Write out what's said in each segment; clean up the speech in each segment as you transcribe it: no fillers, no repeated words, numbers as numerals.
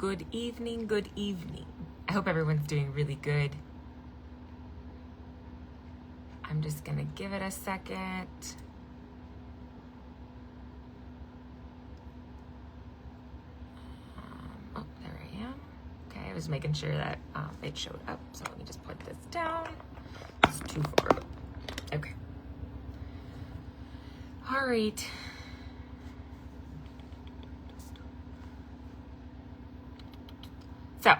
good evening, good evening. I hope everyone's doing really good. I'm just gonna give it a second. Oh, there I am. Okay, I was making sure that it showed up. So let me just put this down. It's too far. Okay. All right. So,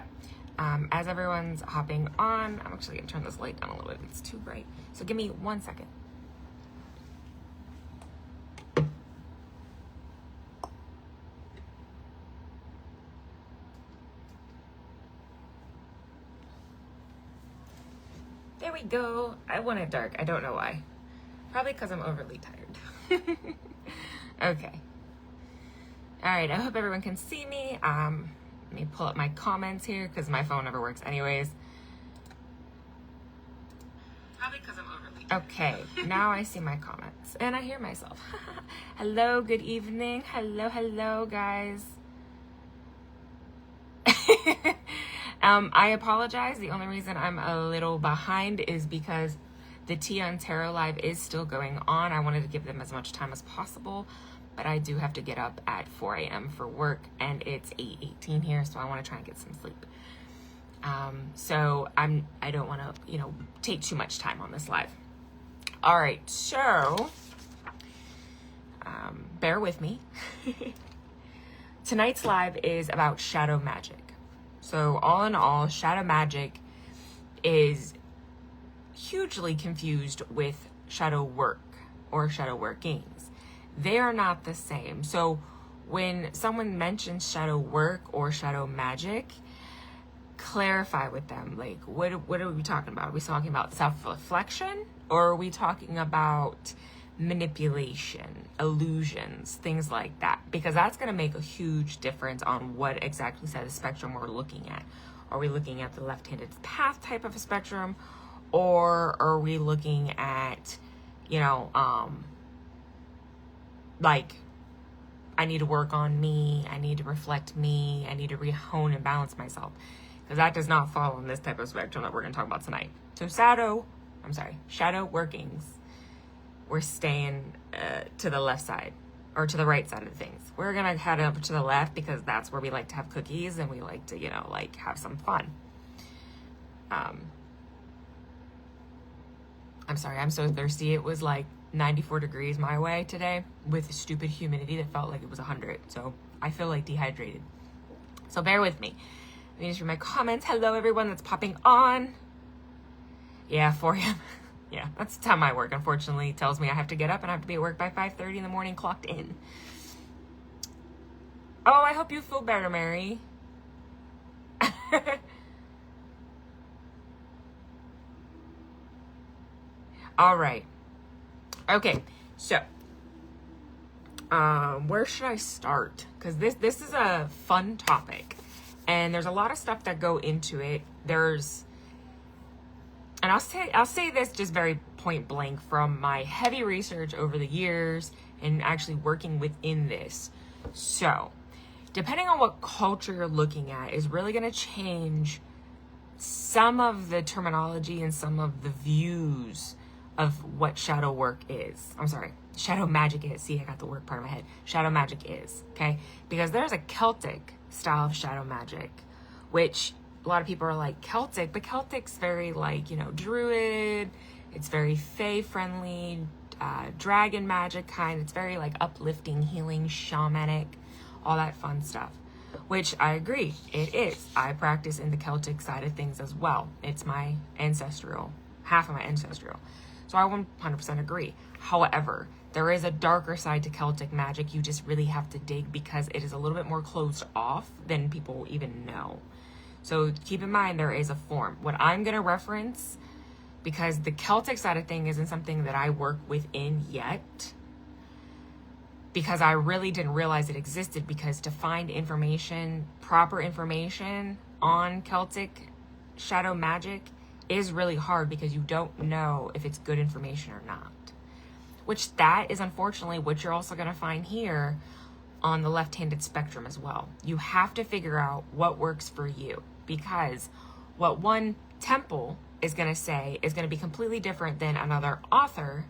as everyone's hopping on, I'm actually gonna turn this light down a little bit. It's too bright. So give me 1 second. There we go. I want it dark. I don't know why. Probably because I'm overly tired. Okay. All right. I hope everyone can see me. Let me pull up my comments here because my phone never works anyways. Probably because I'm overly tired. Okay. Now I see my comments and I hear myself. Hello. Good evening. Hello, guys. I apologize. The only reason I'm a little behind is because the Tea on Tarot Live is still going on. I wanted to give them as much time as possible, but I do have to get up at 4 a.m. for work, and it's 8:18 here, so I want to try and get some sleep. So I don't want to, take too much time on this live. All right, so bear with me. Tonight's live is about shadow magic. So all in all, shadow magic is hugely confused with shadow work or shadow workings. They are not the same. So when someone mentions shadow work or shadow magic, clarify with them, like, what are we talking about? Are we talking about self-reflection, or are we talking about manipulation, illusions, things like that? Because that's going to make a huge difference on what exactly side of the spectrum we're looking at. Are we looking at the left-handed path type of a spectrum, or are we looking at, like, I need to work on me, I need to reflect me, I need to rehone and balance myself? Because that does not fall in this type of spectrum that we're going to talk about tonight. So shadow workings, we're staying to the left side or to the right side of things. We're going to head up to the left because that's where we like to have cookies and we like to, have some fun. I'm sorry, I'm so thirsty. It was like 94 degrees my way today with stupid humidity that felt like it was 100. So I feel like dehydrated. So bear with me. Let me just read my comments. Hello, everyone that's popping on. Yeah, 4 a.m. Yeah, that's the time I work, unfortunately. It tells me I have to get up and I have to be at work by 5:30 in the morning, clocked in. Oh, I hope you feel better, Mary. All right. Okay, so where should I start? Because this is a fun topic, and there's a lot of stuff that go into it. And I'll say this just very point blank from my heavy research over the years and actually working within this. So, depending on what culture you're looking at is really going to change some of the terminology and some of the views of what shadow work is. I'm sorry, shadow magic is. See, I got the work part of my head. Shadow magic is, okay? Because there's a Celtic style of shadow magic, which a lot of people are like, Celtic, but Celtic's very druid. It's very fae friendly, dragon magic kind. It's very uplifting, healing, shamanic, all that fun stuff, which I agree, it is. I practice in the Celtic side of things as well. It's my half of my ancestral. So I 100% agree. However, there is a darker side to Celtic magic. You just really have to dig because it is a little bit more closed off than people even know. So keep in mind, there is a form. What I'm going to reference, because the Celtic side of thing isn't something that I work within yet, because I really didn't realize it existed, because to find proper information on Celtic shadow magic is really hard because you don't know if it's good information or not. Which that is unfortunately what you're also going to find here on the left-handed spectrum as well. You have to figure out what works for you, because what one temple is going to say is going to be completely different than another author.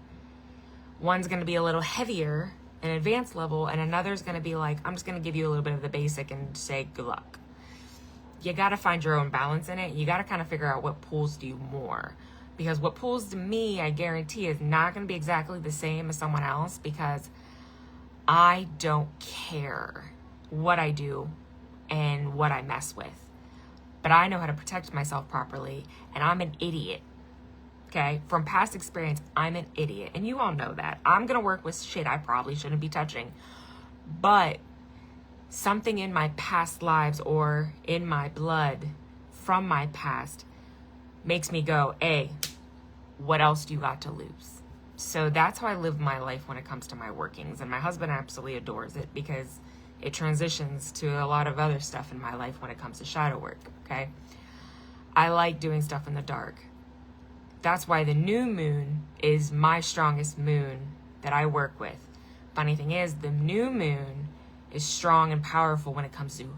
One's going to be a little heavier, an advanced level, and another's going to be like, I'm just going to give you a little bit of the basic and say good luck. You got to find your own balance in it. You got to kind of figure out what pulls to you more, because what pulls to me, I guarantee, is not going to be exactly the same as someone else, because I don't care what I do and what I mess with, but I know how to protect myself properly, and I'm an idiot. Okay, from past experience, I'm an idiot, and you all know that. I'm gonna work with shit I probably shouldn't be touching, but something in my past lives or in my blood from my past makes me go, hey, what else do you got to lose? So that's how I live my life when it comes to my workings, and my husband absolutely adores it, because it transitions to a lot of other stuff in my life when it comes to shadow work. Okay, I like doing stuff in the dark. That's why the new moon is my strongest moon that I work with. Funny thing is, the new moon is strong and powerful when it comes to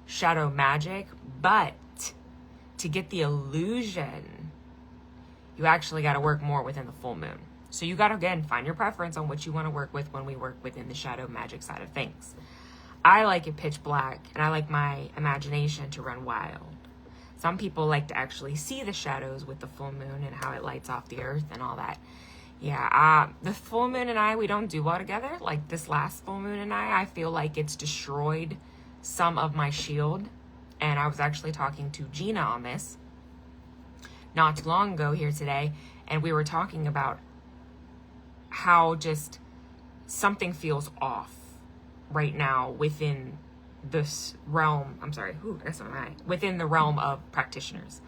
shadow magic, but to get the illusion, you actually got to work more within the full moon. So you got to, again, find your preference on what you want to work with when we work within the shadow magic side of things. I like it pitch black, and I like my imagination to run wild. Some people like to actually see the shadows with the full moon and how it lights off the earth and all that. Yeah, the full moon and I, we don't do well together. Like this last full moon and I feel like it's destroyed some of my shield. And I was actually talking to Gina on this not too long ago here today, and we were talking about how just something feels off right now within this realm. I'm sorry, within the realm of practitioners.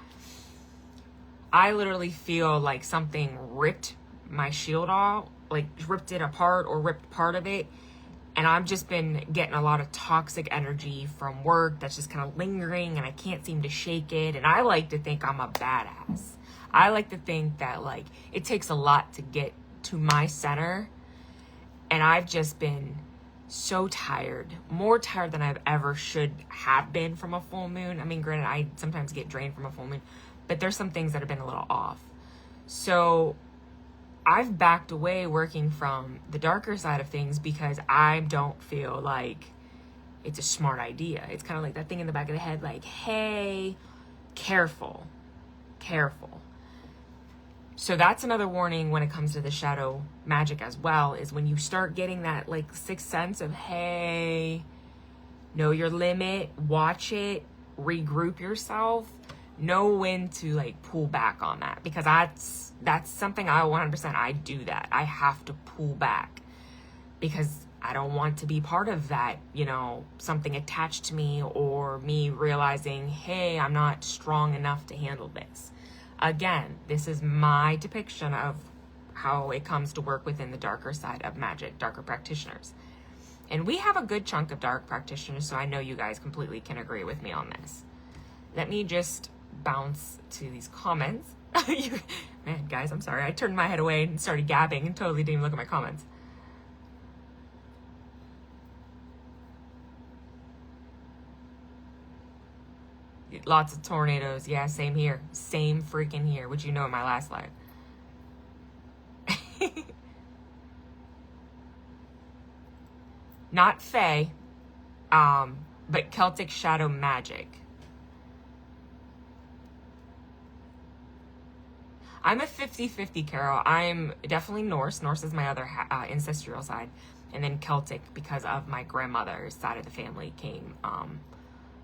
I literally feel like something ripped my shield off, like ripped it apart or ripped part of it. And I've just been getting a lot of toxic energy from work that's just kind of lingering, and I can't seem to shake it. And I like to think I'm a badass. I like to think that like it takes a lot to get to my center. And I've just been so tired, more tired than I've ever should have been from a full moon. I mean, granted, I sometimes get drained from a full moon, but there's some things that have been a little off. So I've backed away working from the darker side of things because I don't feel like it's a smart idea. It's kind of like that thing in the back of the head, like, hey, careful. So that's another warning when it comes to the shadow magic as well, is when you start getting that like sixth sense of, hey, know your limit, watch it, regroup yourself, know when to like pull back on that, because that's something I 100%, I do that. I have to pull back because I don't want to be part of that, you know, something attached to me or me realizing, hey, I'm not strong enough to handle this. Again, this is my depiction of how it comes to work within the darker side of magic, darker practitioners. And we have a good chunk of dark practitioners, so I know you guys completely can agree with me on this. Let me just bounce to these comments. Man, guys, I'm sorry. I turned my head away and started gabbing and totally didn't even look at my comments. Lots of tornadoes. Yeah, same here. Same freaking here. Which you know in my last life. Not Fae, but Celtic shadow magic. I'm a 50-50, Carol. I'm definitely Norse. Norse is my other ancestral side. And then Celtic because of my grandmother's side of the family came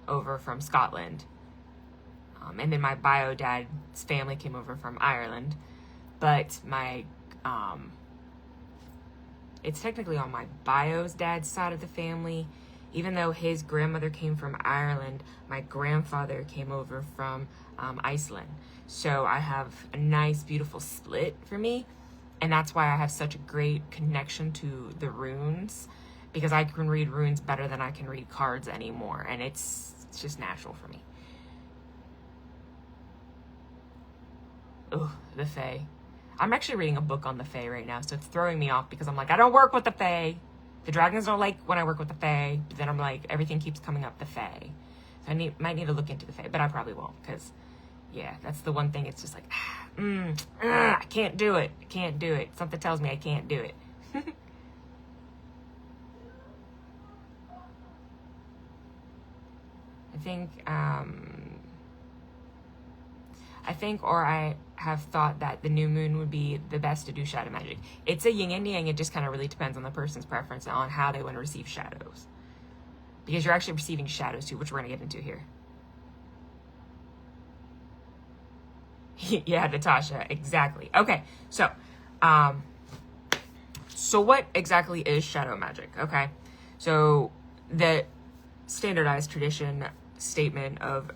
over from Scotland. And then my bio dad's family came over from Ireland. But my, it's technically on my bio's dad's side of the family. Even though his grandmother came from Ireland, my grandfather came over from Iceland. So I have a nice, beautiful split for me. And that's why I have such a great connection to the runes, because I can read runes better than I can read cards anymore. And it's just natural for me. Oh, the Fae. I'm actually reading a book on the Fae right now, so it's throwing me off because I'm like, I don't work with the Fae. The dragons don't like when I work with the fae, but then I'm like, everything keeps coming up the fae. So I might need to look into the fae, but I probably won't, because, yeah, that's the one thing. It's just like, I can't do it. I can't do it. Something tells me I can't do it. I think, or I have thought that the new moon would be the best to do shadow magic. It's a yin and yang. It just kind of really depends on the person's preference and on how they want to receive shadows. Because you're actually receiving shadows too, which we're going to get into here. Yeah, Natasha, exactly. Okay, so what exactly is shadow magic? Okay, so the standardized tradition statement of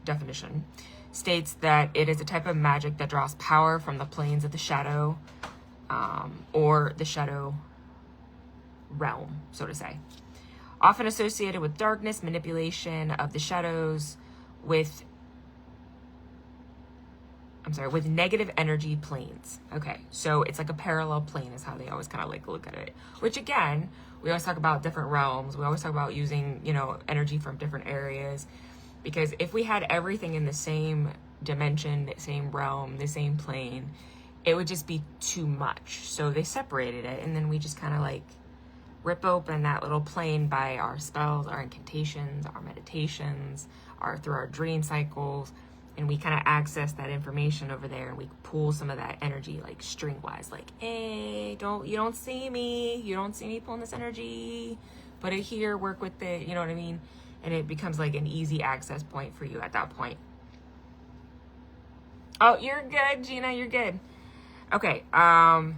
definition states that it is a type of magic that draws power from the planes of the shadow, or the shadow realm, so to say. Often associated with darkness, manipulation of the shadows, with negative energy planes. Okay, so it's like a parallel plane is how they always kind of like look at it. Which again, we always talk about different realms. We always talk about using, energy from different areas. Because if we had everything in the same dimension, the same realm, the same plane, it would just be too much. So they separated it, and then we just kind of like rip open that little plane by our spells, our incantations, our meditations, through our dream cycles, and we kind of access that information over there, and we pull some of that energy like string-wise, like, hey, you don't see me pulling this energy, put it here, work with it, you know what I mean? And it becomes like an easy access point for you at that point. Oh, you're good, Gina, you're good. Okay, already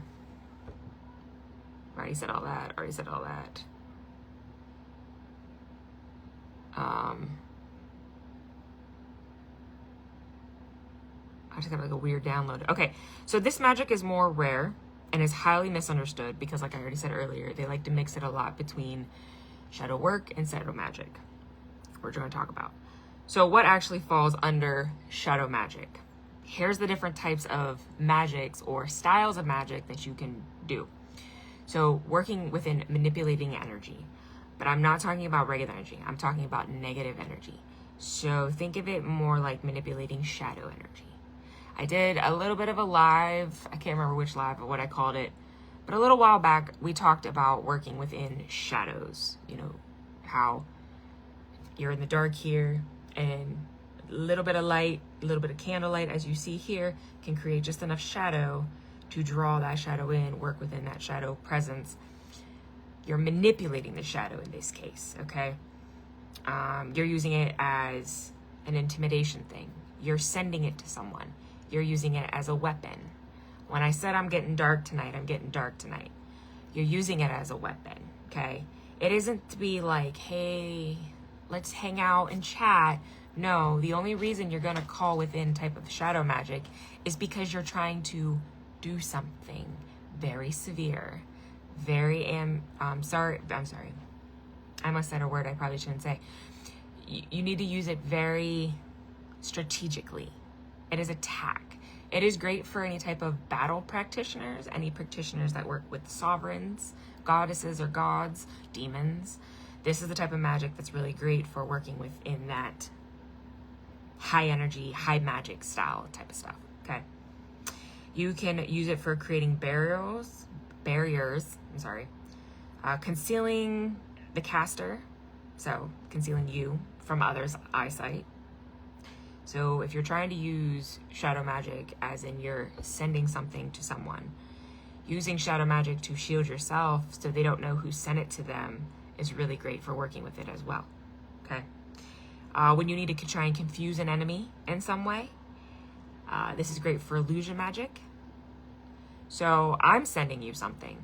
said all that. I just got like a weird download. Okay, so this magic is more rare and is highly misunderstood because, like I already said earlier, they like to mix it a lot between shadow work and shadow magic, which we're going to talk about. So what actually falls under shadow magic? Here's the different types of magics or styles of magic that you can do. So working within manipulating energy, but I'm not talking about regular energy. I'm talking about negative energy. So think of it more like manipulating shadow energy. I did a little bit of a live, I can't remember which live or what I called it, but a little while back we talked about working within shadows. How you're in the dark here, and a little bit of light, a little bit of candlelight, as you see here, can create just enough shadow to draw that shadow in, work within that shadow presence. You're manipulating the shadow in this case, okay? You're using it as an intimidation thing. You're sending it to someone. You're using it as a weapon. When I said I'm getting dark tonight, I'm getting dark tonight. You're using it as a weapon, okay? It isn't to be like, hey, let's hang out and chat. No, the only reason you're gonna call within type of shadow magic is because you're trying to do something very severe, I'm sorry. I almost said a word I probably shouldn't say. You need to use it very strategically. It is attack. It is great for any type of battle practitioners, any practitioners that work with sovereigns, goddesses or gods, demons. This is the type of magic that's really great for working within that high energy, high magic style type of stuff, okay? You can use it for creating barriers, concealing the caster, so concealing you from others' eyesight. So if you're trying to use shadow magic, as in you're sending something to someone, using shadow magic to shield yourself so they don't know who sent it to them is really great for working with it as well, okay? When you need to try and confuse an enemy in some way, this is great for illusion magic. So I'm sending you something,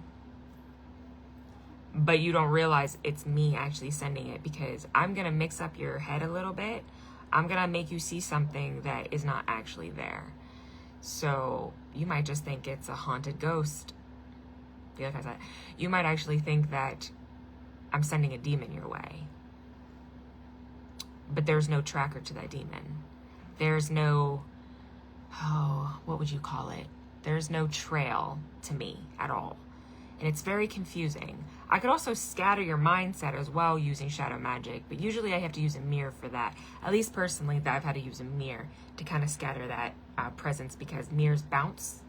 but you don't realize it's me actually sending it, because I'm going to mix up your head a little bit. I'm going to make you see something that is not actually there. So you might just think it's a haunted ghost. You might actually think that I'm sending a demon your way. But there's no tracker to that demon. There's no, what would you call it? There's no trail to me at all. and it's very confusing. I could also scatter your mindset as well using shadow magic, but usually I have to use a mirror for that. At least personally, that I've had to use a mirror to kind of scatter that presence, because mirrors bounce.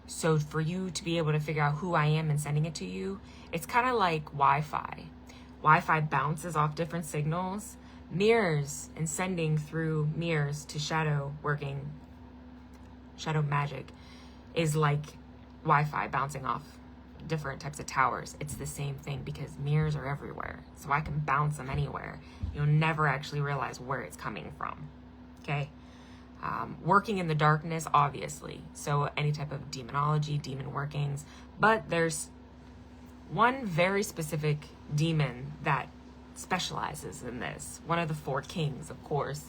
So for you to be able to figure out who I am and sending it to you, it's kind of like Wi-Fi. Wi-Fi bounces off different signals. Mirrors and sending through mirrors to shadow magic is like Wi-Fi bouncing off different types of towers. It's the same thing, because mirrors are everywhere. So I can bounce them anywhere. You'll never actually realize where it's coming from. Okay? Working in the darkness, obviously. So any type of demonology, demon workings. But there's one very specific demon that specializes in this. One of the 4 kings, of course.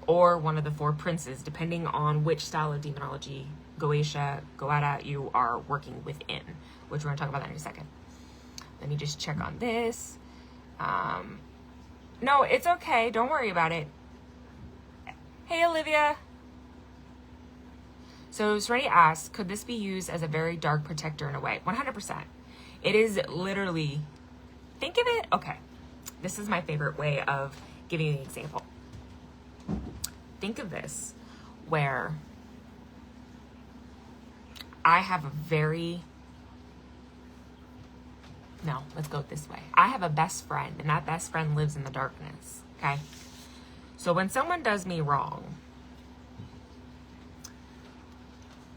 Or one of the 4 princes, depending on which style of demonology, Goetia, you are working within, which we're going to talk about that in a second. Let me just check on this. No, it's okay. Don't worry about it. Hey, Olivia. So Serenity asks, could this be used as a very dark protector in a way? 100%. It is literally, think of it. Okay. This is my favorite way of giving you an example. Think of this, where I have let's go this way. I have a best friend, and that best friend lives in the darkness, okay? So when someone does me wrong,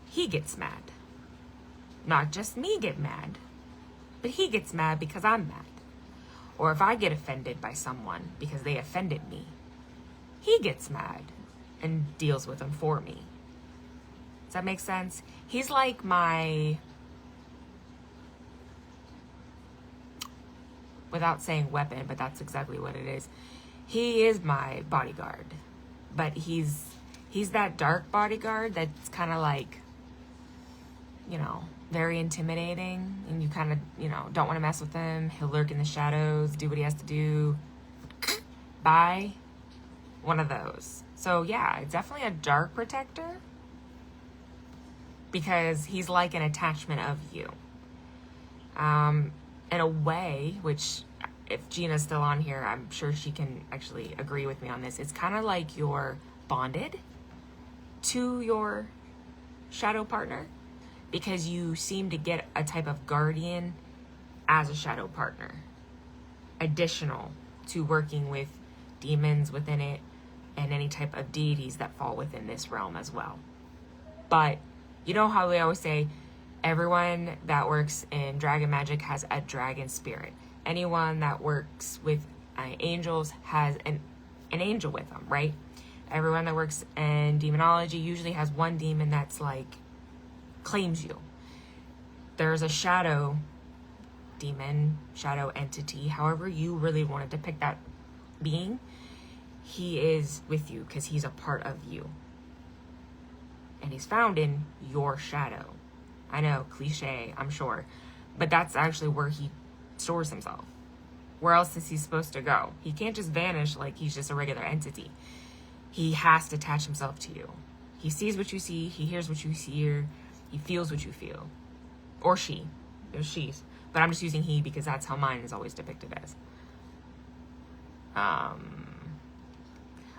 he gets mad. Not just me get mad, but he gets mad because I'm mad. Or if I get offended by someone because they offended me, he gets mad and deals with them for me. Does that make sense? He's like my, without saying weapon, but that's exactly what it is. He is my bodyguard, but he's that dark bodyguard that's kind of like, very intimidating, and you kind of, don't want to mess with him. He'll lurk in the shadows, do what he has to do. Bye. One of those. So yeah, it's definitely a dark protector, because he's like an attachment of you. In a way, which if Gina's still on here, I'm sure she can actually agree with me on this. It's kind of like you're bonded to your shadow partner, because you seem to get a type of guardian as a shadow partner, additional to working with demons within it and any type of deities that fall within this realm as well. But you know how we always say everyone that works in dragon magic has a dragon spirit. Anyone that works with angels has an angel with them, right? Everyone that works in demonology usually has one demon that's like claims you. There's a shadow demon, shadow entity, however you really want to depict that being. He is with you because he's a part of you. And he's found in your shadow. I know, cliche, I'm sure. But that's actually where he stores himself. Where else is he supposed to go? He can't just vanish like he's just a regular entity. He has to attach himself to you. He sees what you see. He hears what you hear. He feels what you feel. Or she. There's she's. But I'm just using he because that's how mine is always depicted as.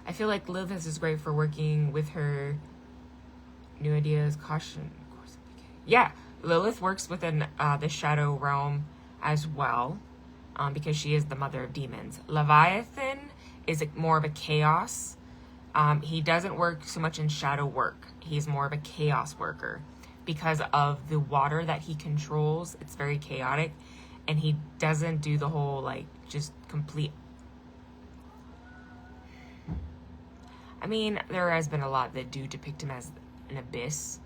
I feel like Lilith is great for working with her new ideas, caution. Yeah, Lilith works within the shadow realm as well, because she is the mother of demons. Leviathan is more of a chaos. He doesn't work so much in shadow work. He's more of a chaos worker because of the water that he controls. It's very chaotic, and he doesn't do the whole like just complete. I mean, there has been a lot that do depict him as an abyss.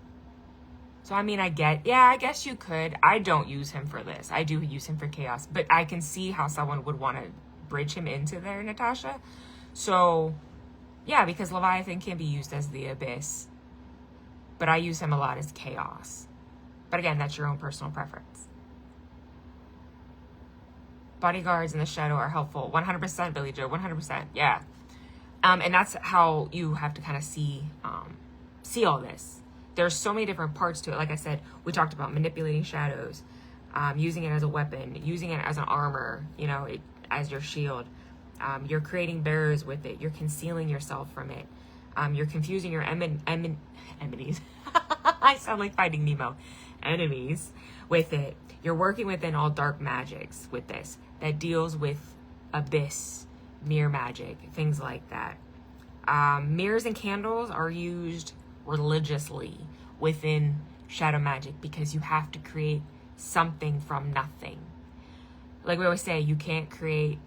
So, I mean, I guess you could. I don't use him for this. I do use him for chaos. But I can see how someone would want to bridge him into there, Natasha. So, yeah, because Leviathan can be used as the abyss. But I use him a lot as chaos. But again, that's your own personal preference. Bodyguards in the shadow are helpful. 100%, Billy Joe. 100%. Yeah. And that's how you have to kind of see all this. there's so many different parts to it. Like I said, we talked about manipulating shadows, using it as a weapon, using it as an armor, you know, as your shield. You're creating barriers with it. You're concealing yourself from it. You're confusing your enemies. I sound like Finding Nemo. Enemies with it. You're working within all dark magics with this that deals with abyss, mirror magic, things like that. Mirrors and candles are used religiously within shadow magic because you have to create something from nothing. Like we always say, you can't create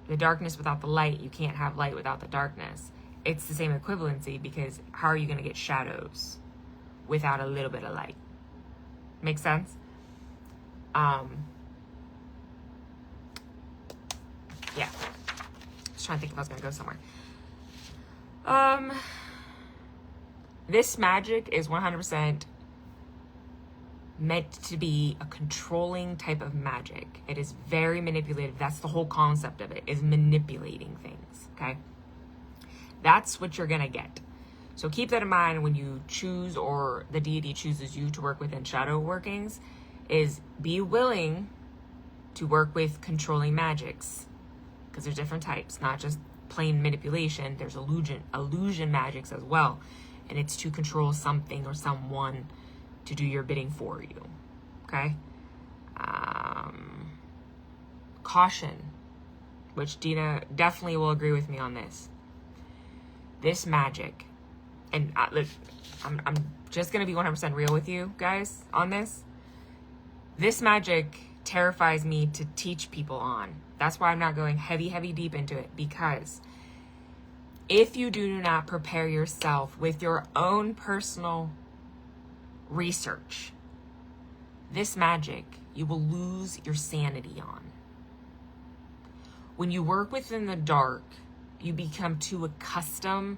the darkness without the light. You can't have light without the darkness. It's the same equivalency, because how are you going to get shadows without a little bit of light? Make sense? Yeah. Just trying to think if I was going to go somewhere. This magic is 100% meant to be a controlling type of magic. It is very manipulative. That's the whole concept of it, is manipulating things, okay? That's what you're going to get. So keep that in mind when you choose, or the deity chooses you to work within shadow workings, is be willing to work with controlling magics, because there's different types, not just plain manipulation. There's illusion magics as well, and it's to control something or someone to do your bidding for you, okay? Caution, which Dina definitely will agree with me on this. This magic, and look, I'm just going to be 100% real with you guys on this. This magic terrifies me to teach people on. That's why I'm not going heavy deep into it, because if you do not prepare yourself with your own personal research, this magic, you will lose your sanity on. When you work within the dark, you become too accustomed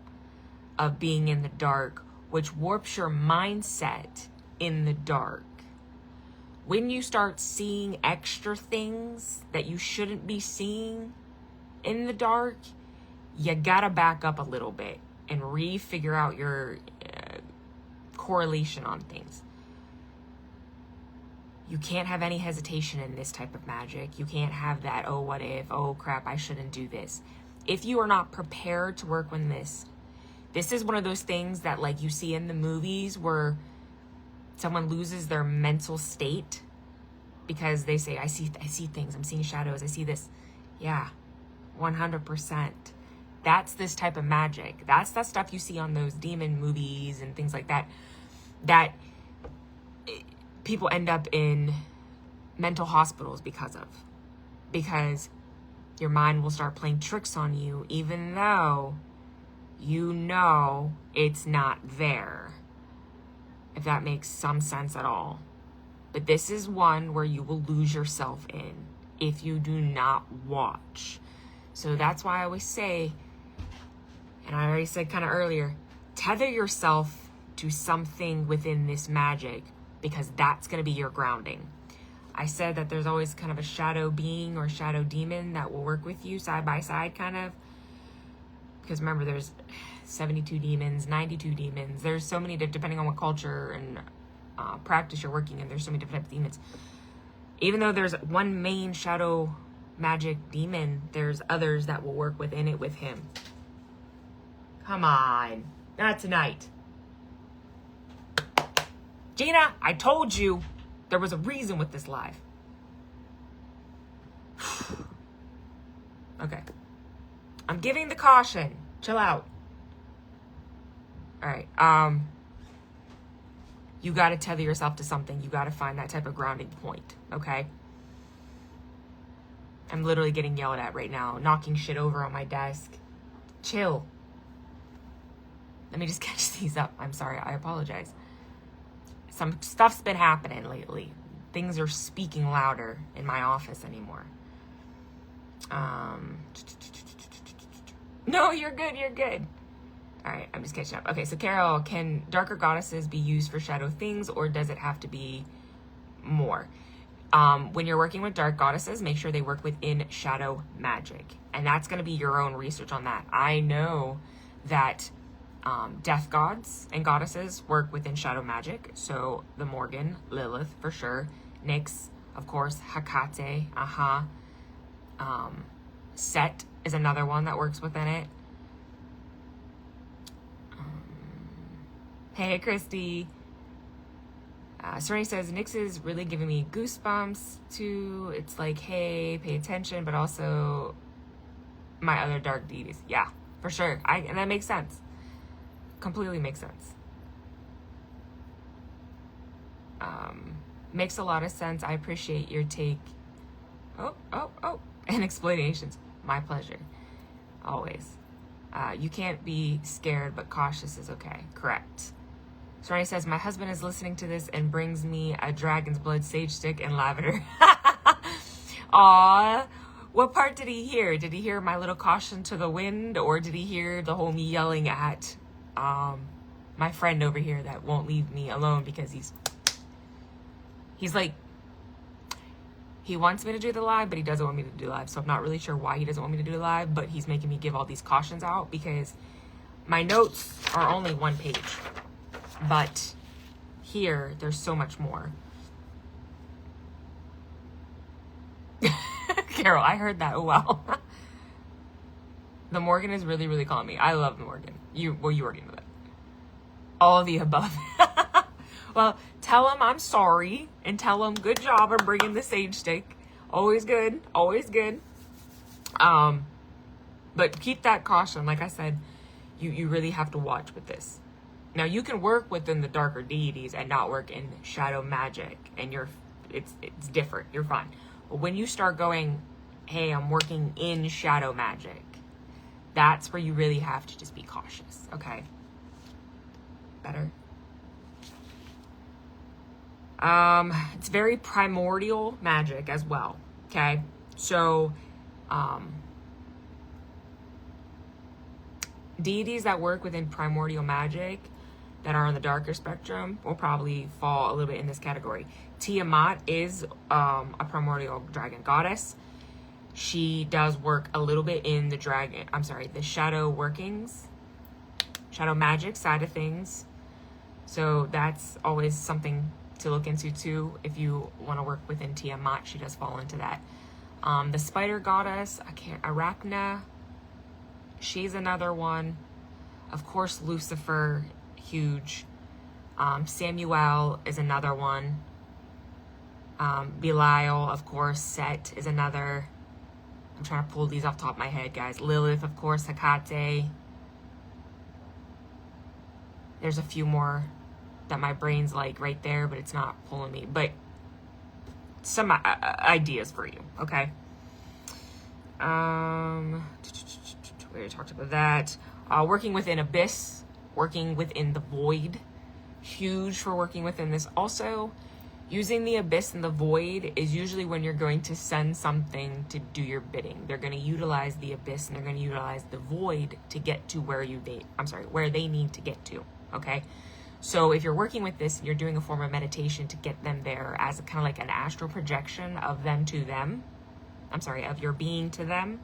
of being in the dark, which warps your mindset in the dark. When you start seeing extra things that you shouldn't be seeing in the dark, you gotta back up a little bit and re-figure out your correlation on things. You can't have any hesitation in this type of magic. You can't have that, oh, what if, oh, crap, I shouldn't do this. If you are not prepared to work with this is one of those things that, like, you see in the movies where someone loses their mental state because they say, I see things, I'm seeing shadows, I see this. Yeah, 100%. That's this type of magic. That's that stuff you see on those demon movies and things like that, that people end up in mental hospitals because your mind will start playing tricks on you, even though you know it's not there, if that makes some sense at all. But this is one where you will lose yourself in if you do not watch. So that's why I always say, and I already said kind of earlier, tether yourself to something within this magic, because that's going to be your grounding. I said that there's always kind of a shadow being or shadow demon that will work with you side by side, kind of. Because remember, there's 72 demons, 92 demons. There's so many, depending on what culture and practice you're working in, there's so many different types of demons. Even though there's one main shadow magic demon, there's others that will work within it with him. Come on. Not tonight. Gina, I told you there was a reason with this live. Okay. I'm giving the caution. Chill out. All right. You got to tether yourself to something. You got to find that type of grounding point. Okay. I'm literally getting yelled at right now, knocking shit over on my desk. Chill. Let me just catch these up. I'm sorry. I apologize. Some stuff's been happening lately. Things are speaking louder in my office anymore. No, you're good. You're good. All right, I'm just catching up. Okay, so Carol, can darker goddesses be used for shadow things, or does it have to be more? When you're working with dark goddesses, make sure they work within shadow magic. And that's going to be your own research on that. I know that death gods and goddesses work within shadow magic. So the Morgan, Lilith for sure, Nyx, of course, Hecate, Set is another one that works within it. Hey, Christy. Serenity says, Nyx is really giving me goosebumps too. It's like, hey, pay attention, but also my other dark deities. Yeah, for sure. And that makes sense. Completely makes sense. Makes a lot of sense. I appreciate your take. And explanations. My pleasure. Always. You can't be scared, but cautious is okay. Correct. Serenity says, my husband is listening to this and brings me a dragon's blood sage stick and lavender. Aw. What part did he hear? Did he hear my little caution to the wind, or did he hear the whole me yelling at my friend over here that won't leave me alone because he's like, he wants me to do the live, but he doesn't want me to do live. So I'm not really sure why he doesn't want me to do the live, but he's making me give all these cautions out because my notes are only 1 page. But here, there's so much more. Carol, I heard that. Oh, wow. The Morgan is really, really calling me. I love the Morgan. You already know that. All of the above. Well, tell him I'm sorry and tell him good job on bringing the sage stick. Always good. Always good. But keep that caution. Like I said, you really have to watch with this. Now, you can work within the darker deities and not work in shadow magic, and it's different. You're fine. But when you start going, hey, I'm working in shadow magic, that's where you really have to just be cautious, okay? Better? It's very primordial magic as well, okay? So, deities that work within primordial magic that are on the darker spectrum will probably fall a little bit in this category. Tiamat is a primordial dragon goddess. She does work a little bit in the shadow workings, shadow magic side of things. So that's always something to look into too. If you want to work within Tiamat, she does fall into that. The spider goddess, Arachna, she's another one. Of course, Lucifer, huge. Samuel is another one. Belial, of course. Set is another. I'm trying to pull these off the top of my head, guys. Lilith, of course. Hecate. There's a few more that my brain's like right there, but it's not pulling me. But some ideas for you, okay? We already talked about that. Working within abyss, working within the void. Huge for working within this. Also, using the abyss and the void is usually when you're going to send something to do your bidding. They're going to utilize the abyss and they're going to utilize the void to get to where they need to get to, okay? So if you're working with this and you're doing a form of meditation to get them there as kind of like an astral projection of them to them, of your being to them,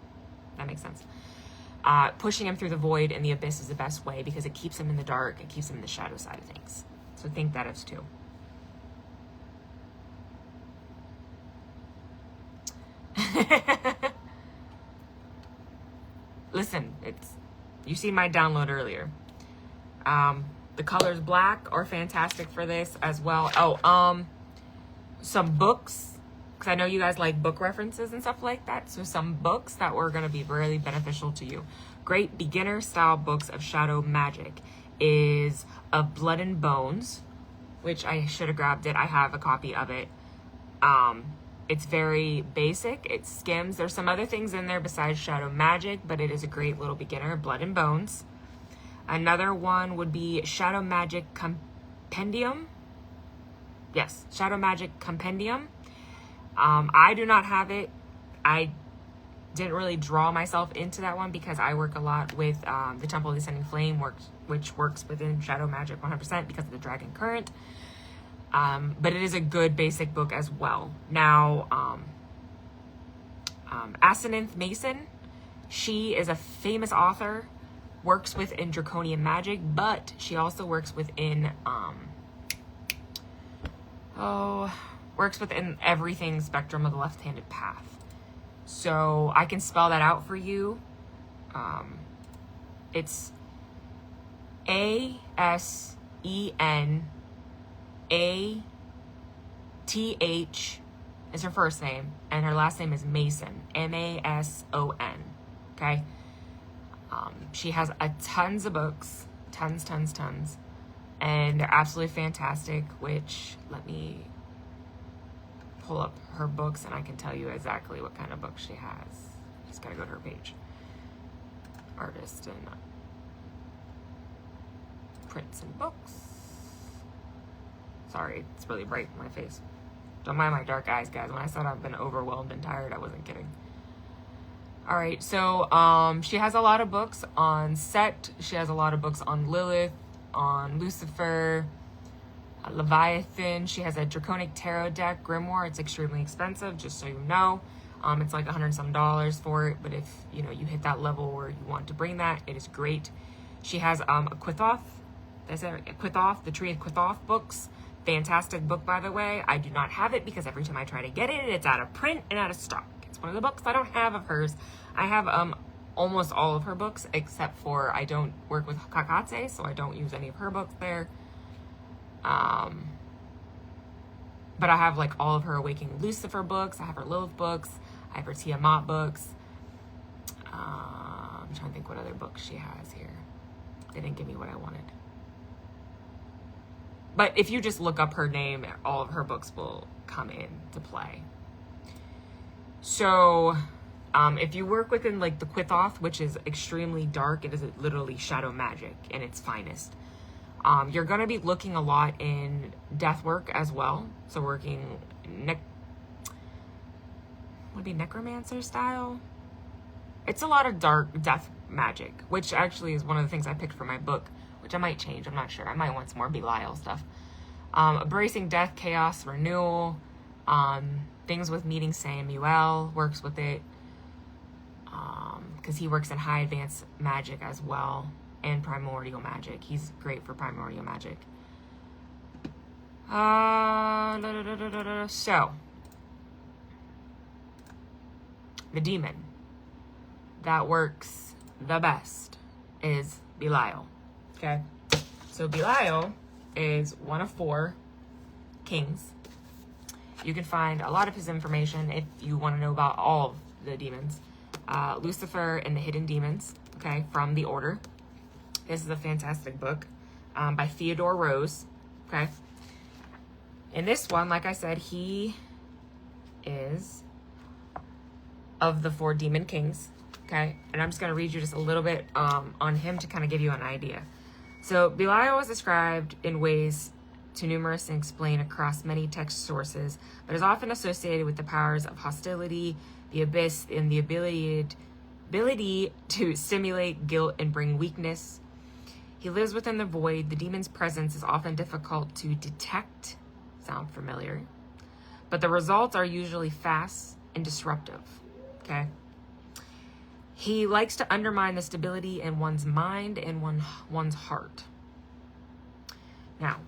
that makes sense. Pushing them through the void and the abyss is the best way because it keeps them in the dark, it keeps them in the shadow side of things. So think that as too. Listen, you see my download earlier. The colors black are fantastic for this as well. Some books, because I know you guys like book references and stuff like that. So some books that were going to be really beneficial to you. Great beginner style books of shadow magic is Of Blood and Bones, which I should have grabbed it. I have a copy of it. It's very basic. It skims. There's some other things in there besides shadow magic, but it is a great little beginner. Blood and Bones. Another one would be Shadow Magic Compendium. Yes, Shadow Magic Compendium. I do not have it. I didn't really draw myself into that one because I work a lot with the Temple of the Ascending Flame, which works within Shadow Magic 100% because of the Dragon Current. But it is a good basic book as well. Now, Asenath Mason, she is a famous author, works within draconian magic, but she also works within works within everything spectrum of the left-handed path. So I can spell that out for you. It's Asenath is her first name, and her last name is Mason, Mason. Okay. She has tons of books, tons, and they're absolutely fantastic. Which, let me pull up her books, and I can tell you exactly what kind of books she has. Just gotta go to her page. Artist and prints and books. Sorry, it's really bright in my face. Don't mind my dark eyes, guys. When I said I've been overwhelmed and tired, I wasn't kidding. All right, so she has a lot of books on Set. She has a lot of books on Lilith, on Lucifer, Leviathan. She has a Draconic Tarot deck, Grimoire. It's extremely expensive, just so you know. It's like $100 some for it, but if you hit that level where you want to bring that, it is great. She has a Qithoth. That's it, Qithoth, the Tree of Qithoth books. Fantastic book, by the way. I do not have it because every time I try to get it, it's out of print and out of stock. It's one of the books I don't have of hers. I have almost all of her books, except for I don't work with Kakatse, so I don't use any of her books there. But I have like all of her Awakening Lucifer books. I have her Lilith books. I have her Tiamat books. I'm trying to think what other books she has here. They didn't give me what I wanted. But if you just look up her name, all of her books will come into play. So, if you work within like the Qithoth, which is extremely dark, it is literally shadow magic in its finest. You're going to be looking a lot in death work as well. So working would be necromancer style. It's a lot of dark death magic, which actually is one of the things I picked for my book, which I might change. I'm not sure. I might want some more Belial stuff. Embracing death, chaos, renewal. Things with meeting Samuel works with it. Because he works in high advanced magic as well. And primordial magic. He's great for primordial magic. So, the demon that works the best is Belial. Okay? So Belial is one of 4 kings. You can find a lot of his information if you want to know about all of the demons. Lucifer and the Hidden Demons, okay, from the Order. This is a fantastic book by Theodore Rose, okay? In this one, like I said, he is of the 4 demon kings, okay? And I'm just going to read you just a little bit on him to kind of give you an idea. So, Belial is described in ways too numerous and explained across many text sources, but is often associated with the powers of hostility, the abyss, and the ability to simulate guilt and bring weakness. He lives within the void. The demon's presence is often difficult to detect. Sound familiar? But the results are usually fast and disruptive. Okay? He likes to undermine the stability in one's mind and one's heart. Now,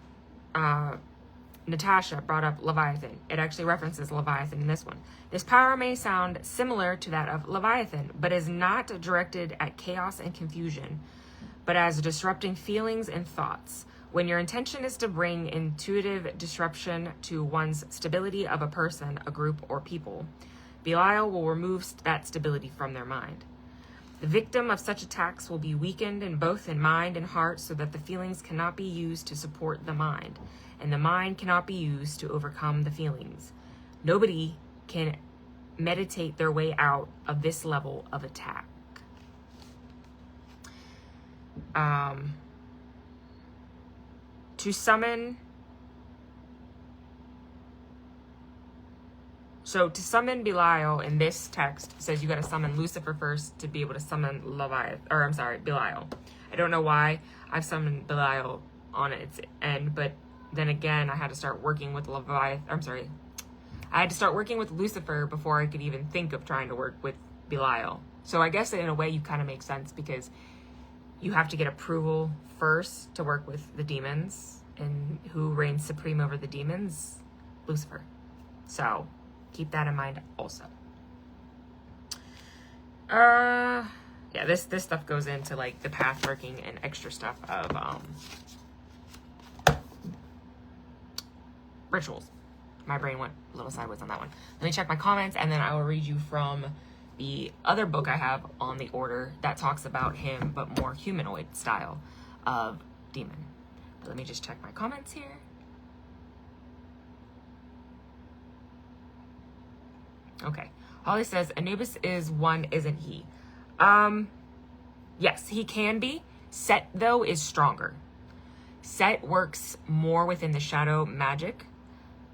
Natasha brought up Leviathan. It actually references Leviathan in this one. This power may sound similar to that of Leviathan, but is not directed at chaos and confusion, but as disrupting feelings and thoughts. When your intention is to bring intuitive disruption to one's stability of a person, a group, or people, Belial will remove that stability from their mind. The victim of such attacks will be weakened in both in mind and heart so that the feelings cannot be used to support the mind, and the mind cannot be used to overcome the feelings. Nobody can meditate their way out of this level of attack. To summon Belial in this text says you got to summon Lucifer first to be able to summon Belial. I don't know why I've summoned Belial on its end, but then again I had to start working with I had to start working with Lucifer before I could even think of trying to work with Belial. So I guess in a way you kind of make sense because you have to get approval first to work with the demons. And who reigns supreme over the demons? Lucifer. So keep that in mind also. Yeah, this stuff goes into like the path working and extra stuff of rituals. My brain went a little sideways on that one. Let me check my comments, and then I will read you from the other book I have on the order that talks about him, but more humanoid style of demon. But let me just check my comments here. Okay. Holly says, Anubis is one, isn't he? Yes, he can be. Set, though, is stronger. Set works more within the shadow magic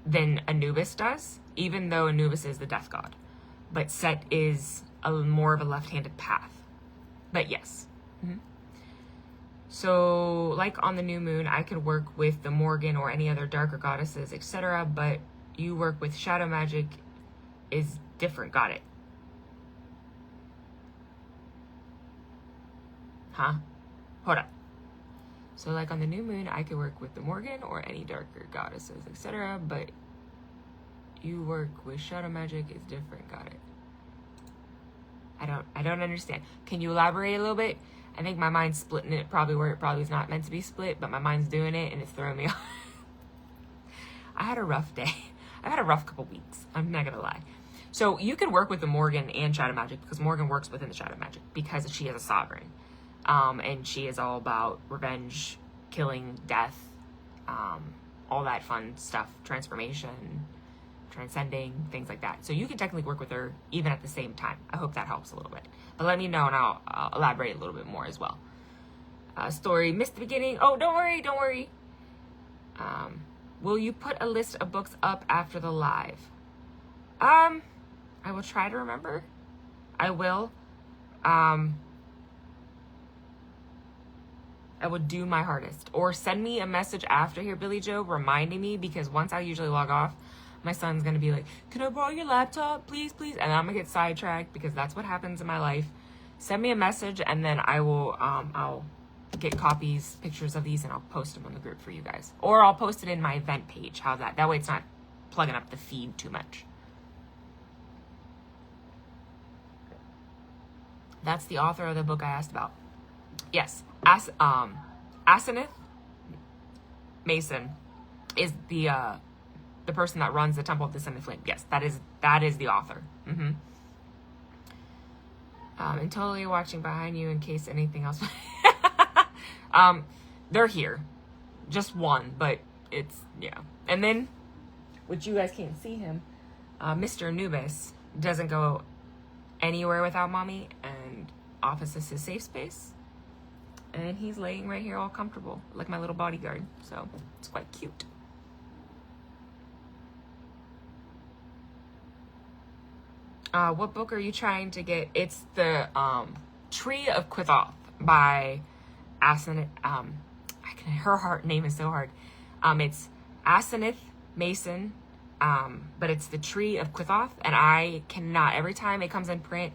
than Anubis does, even though Anubis is the death god. But Set is more of a left-handed path. But yes. Mm-hmm. So, like on the new moon, I could work with the Morgan or any other darker goddesses, etc. But you work with shadow magic is different. Got it. Huh? Hold up. So like on the new moon, I could work with the Morgan or any darker goddesses, etc. But you work with shadow magic is different. Got it. I don't understand. Can you elaborate a little bit? I think my mind's splitting it probably where it probably is not meant to be split, but my mind's doing it and it's throwing me off. I had a rough day. I've had a rough couple weeks. I'm not gonna lie. So you can work with the Morgan and shadow magic because Morgan works within the shadow magic because she is a sovereign. And she is all about revenge, killing, death, all that fun stuff, transformation, transcending, things like that. So you can technically work with her even at the same time. I hope that helps a little bit. But let me know and I'll elaborate a little bit more as well. Story, missed the beginning. Oh, don't worry. Will you put a list of books up after the live? I will try to remember. I will. I would do my hardest. Or send me a message after here, Billy Joe, reminding me, because once I usually log off, my son's going to be like, can I borrow your laptop, please? And I'm going to get sidetracked because that's what happens in my life. Send me a message and then I will, I'll get copies, pictures of these, and I'll post them on the group for you guys. Or I'll post it in my event page. How's that? That way it's not plugging up the feed too much. That's the author of the book I asked about. Yes. Aseneth Mason is the person that runs the Temple of the Ascended Flame. Yes, that is the author. Mm-hmm. And totally watching behind you in case anything else. They're here. Just one, but it's, yeah. And then, which you guys can't see him, Mr. Anubis doesn't go anywhere without mommy, and office is his safe space. And he's laying right here all comfortable, like my little bodyguard. So it's quite cute. What book are you trying to get? It's the Tree of Quithoth by Aseneth. Her name is so hard. It's Aseneth Mason, but it's the Tree of Quithoth, and I cannot. Every time it comes in print,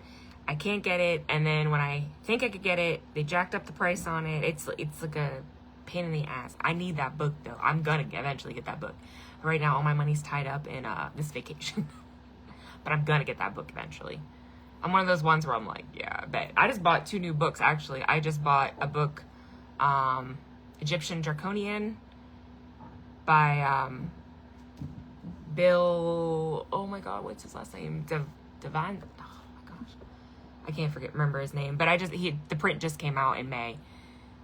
I can't get it, and then when I think I could get it, they jacked up the price on it. It's like a pain in the ass. I need that book though. I'm gonna eventually get that book. Right now, all my money's tied up in this vacation. But I'm gonna get that book eventually. I'm one of those ones where I'm like, yeah, I bet. I just bought 2 new books, actually. I just bought a book, Egyptian Draconian by Bill, oh my god, what's his last name? Devine, oh my gosh. I can't remember his name. But the print just came out in May.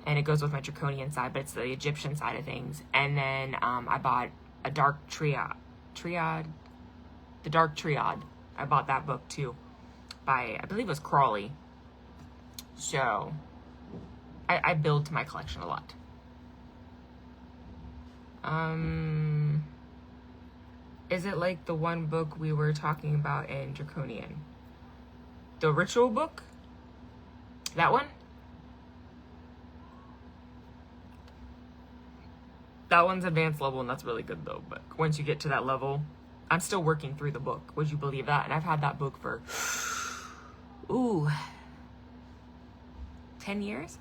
And it goes with my Draconian side, but it's the Egyptian side of things. And then I bought a Dark The Dark Triad. I bought that book too by, I believe it was Crawley. So I build to my collection a lot. Is it like the one book we were talking about in Draconian? The ritual book? That one? That one's advanced level, and that's really good though. But once you get to that level, I'm still working through the book. Would you believe that? And I've had that book for, 10 years?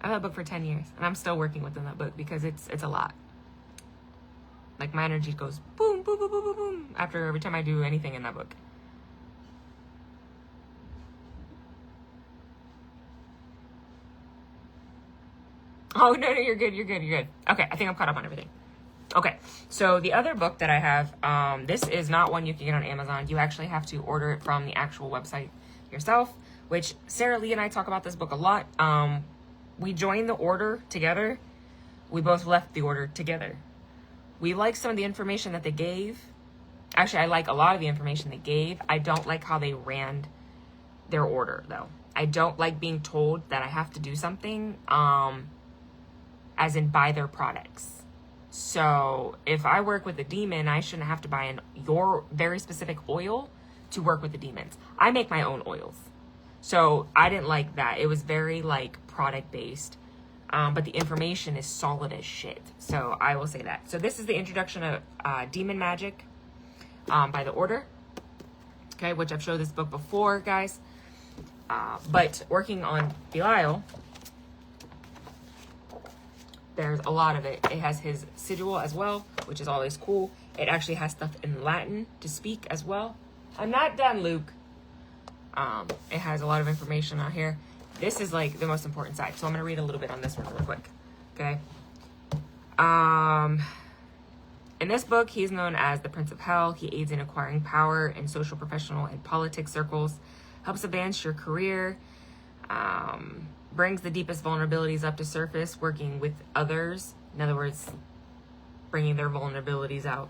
I've had that book for 10 years, and I'm still working within that book because it's a lot. Like, my energy goes boom, boom, boom, boom, boom, boom after every time I do anything in that book. Oh, no, you're good. Okay, I think I'm caught up on everything. Okay, so the other book that I have, this is not one you can get on Amazon. You actually have to order it from the actual website yourself, which Sarah Lee and I talk about this book a lot. We joined the order together. We both left the order together. We like some of the information that they gave. Actually, I like a lot of the information they gave. I don't like how they ran their order, though. I don't like being told that I have to do something, as in buy their products. So if I work with a demon, I shouldn't have to buy your very specific oil to work with the demons. I make my own oils. So I didn't like that. It was very like product based. But the information is solid as shit. So I will say that. So this is the introduction of Demon Magick by the Order. Okay, which I've showed this book before, guys. But working on Belial, there's a lot of it. It has his sigil as well, which is always cool. It actually has stuff in Latin to speak as well. I'm not done, Luke. It has a lot of information on here. This is like the most important side. So I'm going to read a little bit on this one real quick. Okay. In this book, he's known as the Prince of Hell. He aids in acquiring power in social, professional, and politics circles, helps advance your career, brings the deepest vulnerabilities up to surface, working with others. In other words, bringing their vulnerabilities out.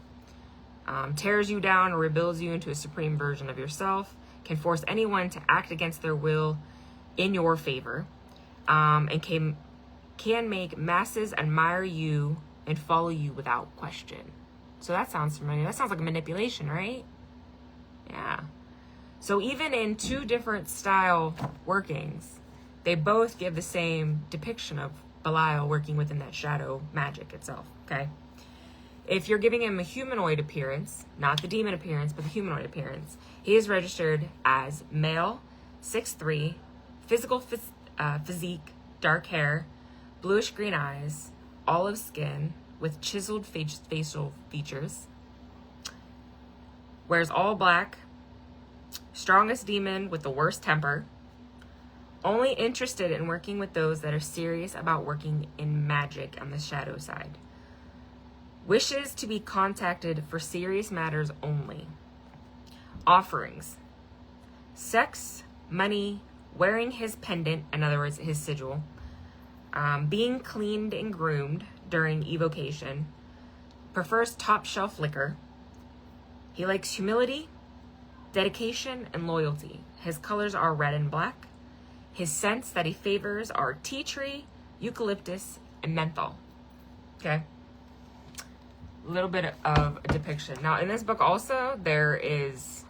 Tears you down or rebuilds you into a supreme version of yourself, can force anyone to act against their will in your favor, and can make masses admire you and follow you without question. So that sounds familiar. That sounds like a manipulation, right? Yeah. So even in two different style workings, they both give the same depiction of Belial working within that shadow magic itself, okay? If you're giving him a humanoid appearance, not the demon appearance, but the humanoid appearance, he is registered as male, 6'3", physical physique, dark hair, bluish green eyes, olive skin with chiseled facial features, wears all black, strongest demon with the worst temper, only interested in working with those that are serious about working in magic on the shadow side, wishes to be contacted for serious matters only, offerings, sex, money, wearing his pendant, in other words, his sigil, being cleaned and groomed during evocation, prefers top shelf liquor. He likes humility, dedication, and loyalty. His colors are red and black. His scents that he favors are tea tree, eucalyptus, and menthol. Okay. A little bit of a depiction. Now, in this book also, there is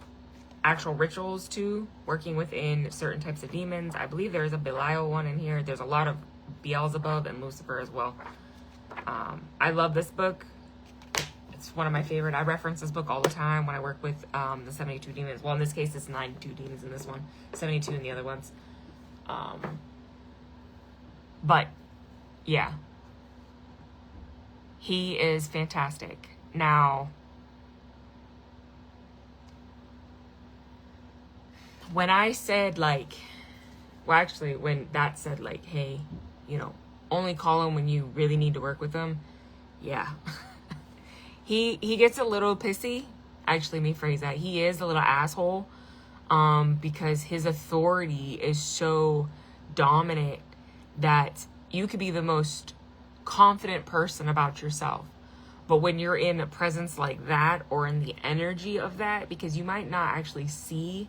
actual rituals too, working within certain types of demons. I believe there's a Belial one in here. There's a lot of Beelzebub and Lucifer as well. I love this book. It's one of my favorite. I reference this book all the time when I work with the 72 demons. Well, in this case, it's 92 demons in this one, 72 in the other ones. But yeah, he is fantastic. Now, when I said when that said hey, only call him when you really need to work with him. Yeah. he gets a little pissy. Actually, let me phrase that. He is a little asshole. Because his authority is so dominant that you could be the most confident person about yourself. But when you're in a presence like that, or in the energy of that, because you might not actually see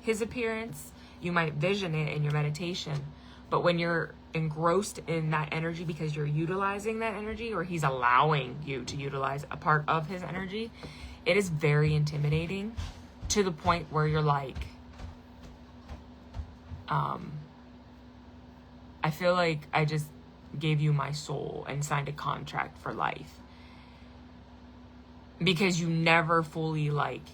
his appearance, you might vision it in your meditation. But when you're engrossed in that energy because you're utilizing that energy, or he's allowing you to utilize a part of his energy, it is very intimidating. To the point where you're like, I feel like I just gave you my soul and signed a contract for life. Because you never fully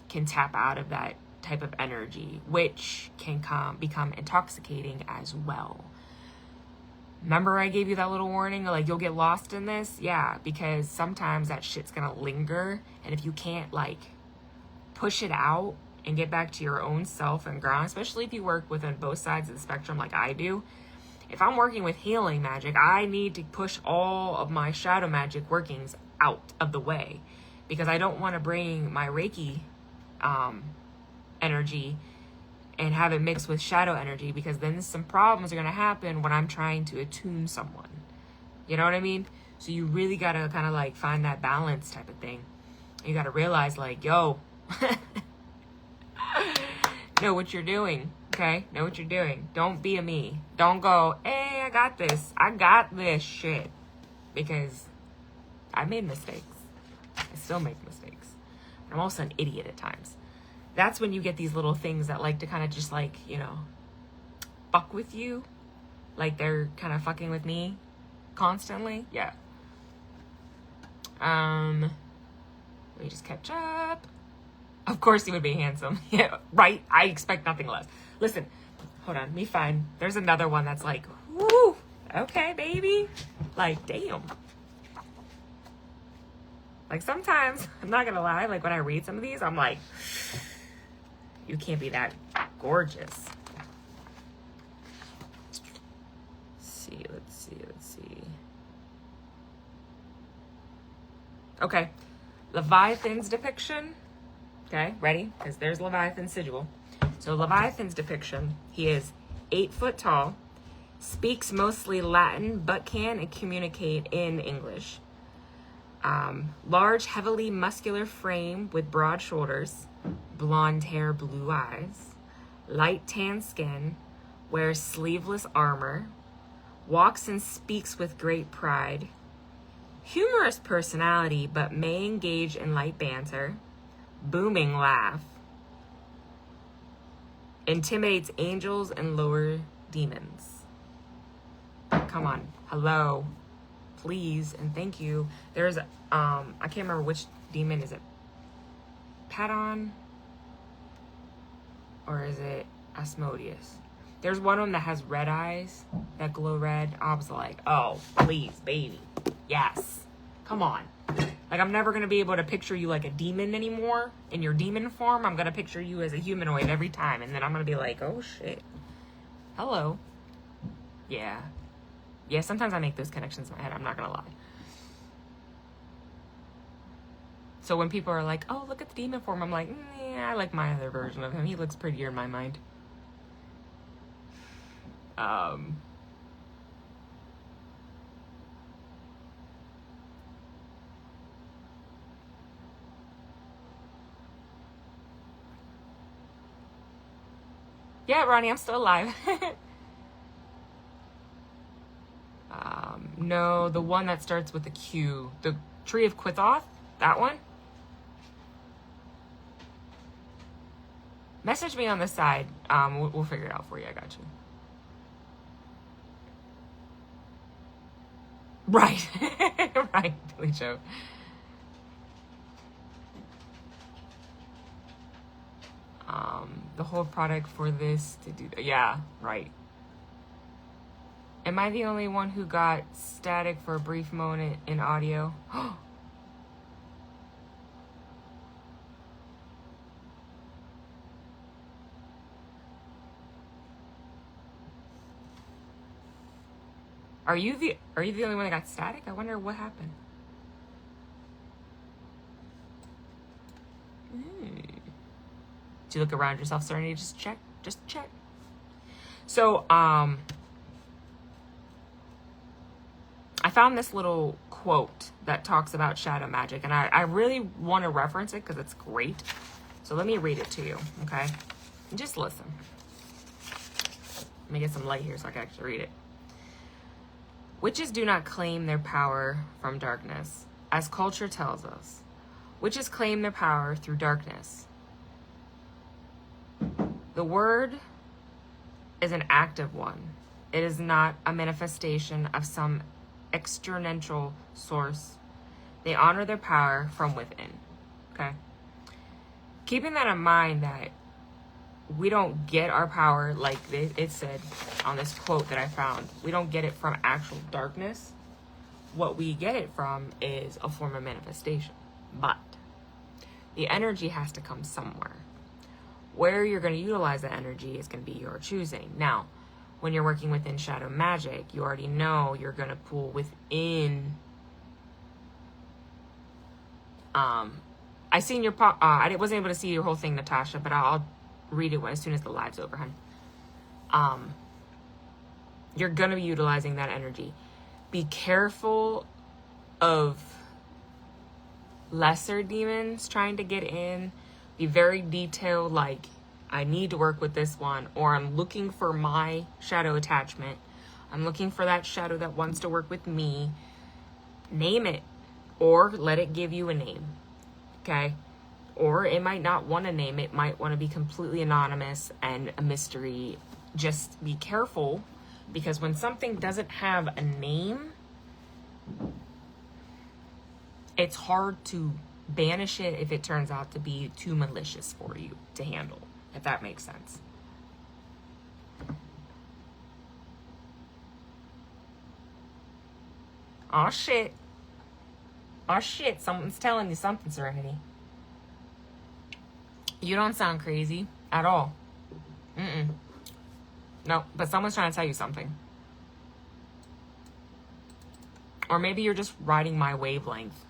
can tap out of that type of energy, which can become intoxicating as well. Remember I gave you that little warning, like you'll get lost in this? Yeah, because sometimes that shit's gonna linger, and if you can't like push it out and get back to your own self and ground, especially if you work within both sides of the spectrum like I do. If I'm working with healing magic, I need to push all of my shadow magic workings out of the way, because I don't want to bring my Reiki energy and have it mixed with shadow energy, because then some problems are going to happen when I'm trying to attune someone. You know what I mean? So you really got to kind of like find that balance type of thing. You got to realize like, yo, know what you're doing. Okay? Know what you're doing. Don't be a me. Don't go, hey, I got this. I got this shit. Because I made mistakes. I still make mistakes. I'm also an idiot at times. That's when you get these little things that like to kind of just like, you know, fuck with you. Like they're kind of fucking with me constantly. Yeah. Let me just catch up. Of course he would be handsome. Yeah, right? I expect nothing less. Listen, hold on, me fine. There's another one that's like, woo, okay, baby. Like, damn. Like sometimes, I'm not gonna lie, like when I read some of these, I'm like, you can't be that gorgeous. Let's see. Okay, Leviathan's depiction. Okay, ready? Because there's Leviathan's sigil. So Leviathan's depiction, he is 8 foot tall, speaks mostly Latin, but can communicate in English. Large, heavily muscular frame with broad shoulders, blonde hair, blue eyes, light tan skin, wears sleeveless armor, walks and speaks with great pride, humorous personality, but may engage in light banter, booming laugh, intimidates angels and lower demons. Come on, hello, please, and thank you. There's I can't remember which demon. Is it Padon or is it Asmodeus? There's one of them that has red eyes that glow red. I was like, oh, please, baby, yes, come on. Like, I'm never going to be able to picture you like a demon anymore. In your demon form, I'm going to picture you as a humanoid every time. And then I'm going to be like, oh, shit. Hello. Yeah. Yeah, sometimes I make those connections in my head. I'm not going to lie. So when people are like, oh, look at the demon form, I'm like, I like my other version of him. He looks prettier in my mind. Yeah, Ronnie, I'm still alive. No, the one that starts with a Q. The Tree of Quithoth? That one? Message me on the side. We'll figure it out for you. I got you. Right. Right, Billy Joe. The whole product for this to do that. Yeah, right. Am I the only one who got static for a brief moment in audio? Are you the only one that got static? I wonder what happened. Do you look around yourself, Serenity? Just check. So, I found this little quote that talks about shadow magic, and I really want to reference it because it's great. So let me read it to you, okay? And just listen. Let me get some light here so I can actually read it. Witches do not claim their power from darkness, as culture tells us. Witches claim their power through darkness. The word is an active one. It is not a manifestation of some external source. They honor their power from within. Okay? Keeping that in mind, that we don't get our power, like it said on this quote that I found, we don't get it from actual darkness. What we get it from is a form of manifestation. But the energy has to come somewhere. Where you're going to utilize that energy is going to be your choosing. Now, when you're working within shadow magic, you already know you're going to pull within. I seen your I wasn't able to see your whole thing, Natasha, but I'll read it as soon as the live's over, hun. You're going to be utilizing that energy. Be careful of lesser demons trying to get in. Be very detailed, like, I need to work with this one, or I'm looking for my shadow attachment. I'm looking for that shadow that wants to work with me. Name it, or let it give you a name, okay? Or it might not want to name it, might want to be completely anonymous and a mystery. Just be careful, because when something doesn't have a name, it's hard to banish it if it turns out to be too malicious for you to handle, if that makes sense. Oh shit. Oh shit, someone's telling you something, Serenity. You don't sound crazy at all. No, but someone's trying to tell you something. Or maybe you're just riding my wavelength.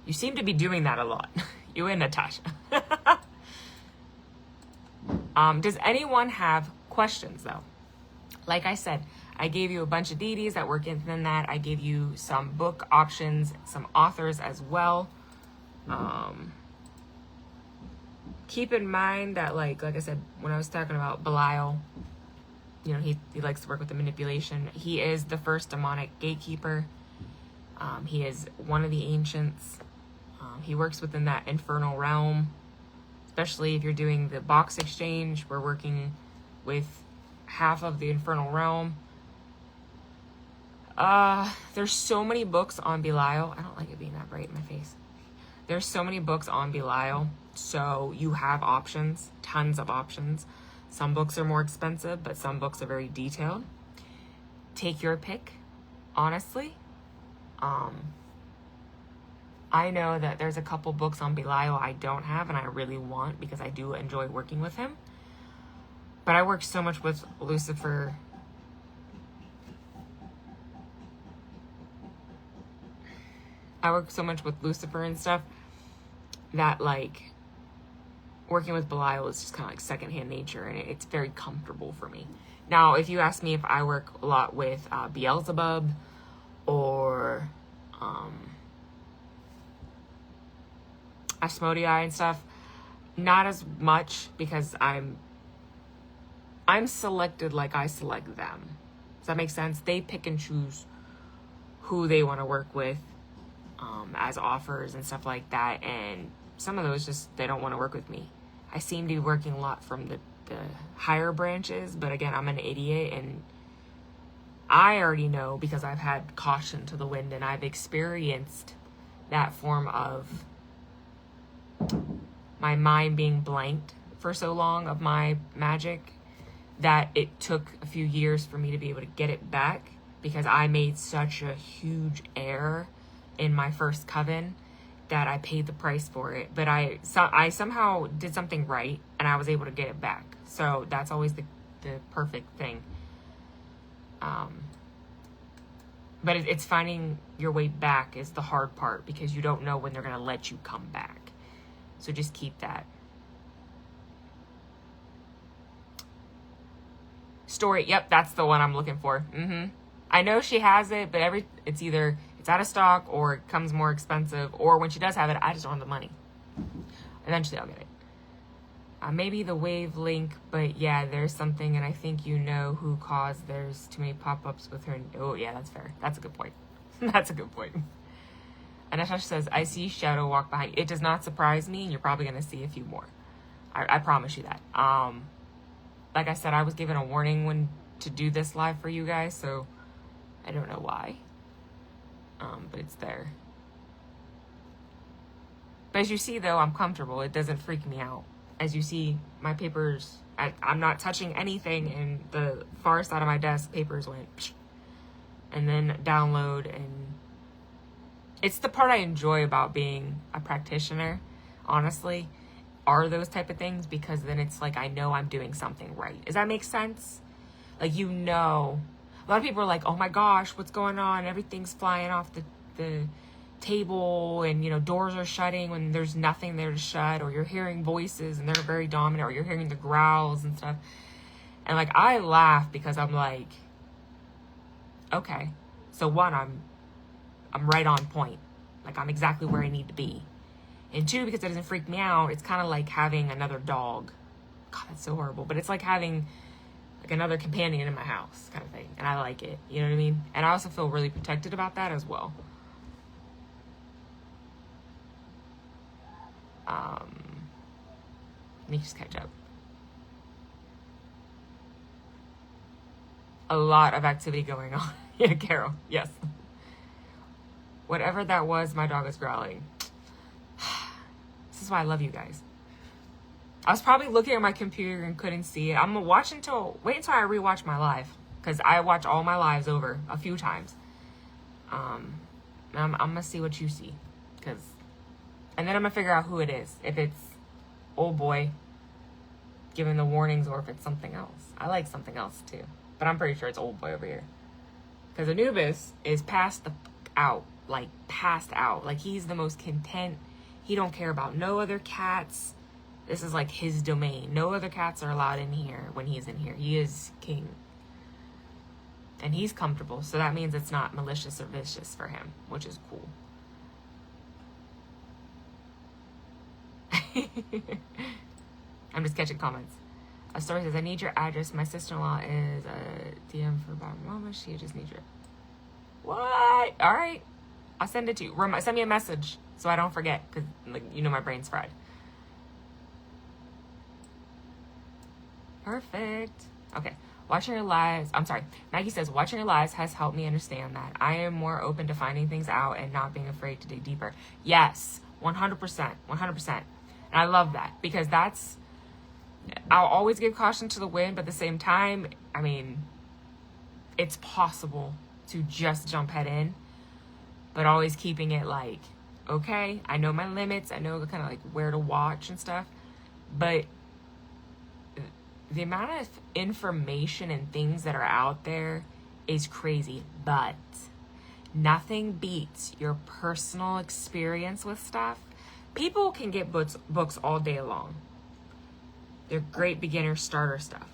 You seem to be doing that a lot. You and Natasha. Does anyone have questions, though? Like I said, I gave you a bunch of deities that work within that. I gave you some book options, some authors as well. Keep in mind that, like I said, when I was talking about Belial, you know, he likes to work with the manipulation. He is the first demonic gatekeeper. He is one of the ancients. He works within that infernal realm, especially if you're doing the box exchange. We're working with half of the infernal realm. There's so many books on Belial. I don't like it being that bright in my face. There's so many books on Belial, so you have options, tons of options. Some books are more expensive, but some books are very detailed. Take your pick, honestly. I know that there's a couple books on Belial I don't have and I really want, because I do enjoy working with him. But I work so much with Lucifer. I work so much with Lucifer and stuff that, like, working with Belial is just kind of like secondhand nature, and it's very comfortable for me. Now, if you ask me if I work a lot with Beelzebub or Asmodii and stuff, not as much, because I'm selected like I select them. Does that make sense? They pick and choose who they want to work with as offers and stuff like that, and some of those just, they don't want to work with me. I seem to be working a lot from the higher branches, but again, I'm an idiot, and I already know, because I've had caution to the wind and I've experienced that form of my mind being blanked for so long of my magic, that it took a few years for me to be able to get it back, because I made such a huge error in my first coven that I paid the price for it. But I somehow did something right, and I was able to get it back. So that's always the perfect thing. But it's finding your way back is the hard part, because you don't know when they're going to let you come back. So just keep that. Story, yep, that's the one I'm looking for. I know she has it, but it's either it's out of stock, or it comes more expensive, or when she does have it, I just don't have the money. Eventually I'll get it. Maybe the wave link, but yeah, there's something, and I think you know who caused there's too many pop-ups with her. Oh yeah, that's fair. That's a good point. That's a good point. And Natasha says, I see shadow walk behind you. It does not surprise me, and you're probably going to see a few more. I promise you that. Like I said, I was given a warning when to do this live for you guys, so I don't know why. But it's there. But as you see, though, I'm comfortable. It doesn't freak me out. as you see, my papers, I'm not touching anything, and the far side of my desk, papers went psh, and then download. And it's the part I enjoy about being a practitioner, honestly, are those type of things, because then it's like I know I'm doing something right. Does that make sense? Like, you know, a lot of people are like, oh my gosh, what's going on? Everything's flying off the table, and, you know, doors are shutting when there's nothing there to shut, or you're hearing voices and they're very dominant, or you're hearing the growls and stuff. And like, I laugh because I'm like, okay, so one, I'm right on point. Like, I'm exactly where I need to be. And two, because it doesn't freak me out, it's kind of like having another dog. God, that's so horrible. But it's like having like another companion in my house kind of thing. And I like it. You know what I mean? And I also feel really protected about that as well. Let me just catch up. A lot of activity going on. Yeah, Carol. Yes. Whatever that was, my dog is growling. This is why I love you guys. I was probably looking at my computer and couldn't see it. I'm gonna wait until I rewatch my live, because I watch all my lives over a few times. I'm gonna see what you see, and then I'm gonna figure out who it is. If it's old boy giving the warnings, or if it's something else. I like something else too, but I'm pretty sure it's old boy over here, because Anubis is passed out. Like, he's the most content. He don't care about no other cats. This is like his domain. No other cats are allowed in here when he's in here. He is king. And he's comfortable. So that means it's not malicious or vicious for him, which is cool. I'm just catching comments. A story says, I need your address. My sister-in-law is a DM for about a moment. She just needs your... What? All right. I'll send it to you. Send me a message so I don't forget, because, like, you know, my brain's fried. Perfect. Okay. Watching your lives. I'm sorry. Maggie says, watching your lives has helped me understand that I am more open to finding things out and not being afraid to dig deeper. Yes. 100%. 100%. And I love that, because I'll always give caution to the wind, but at the same time, I mean, it's possible to just jump head in, but always keeping it like, okay, I know my limits, I know kind of like where to watch and stuff, but the amount of information and things that are out there is crazy. But nothing beats your personal experience with stuff. People can get books all day long. They're great beginner starter stuff.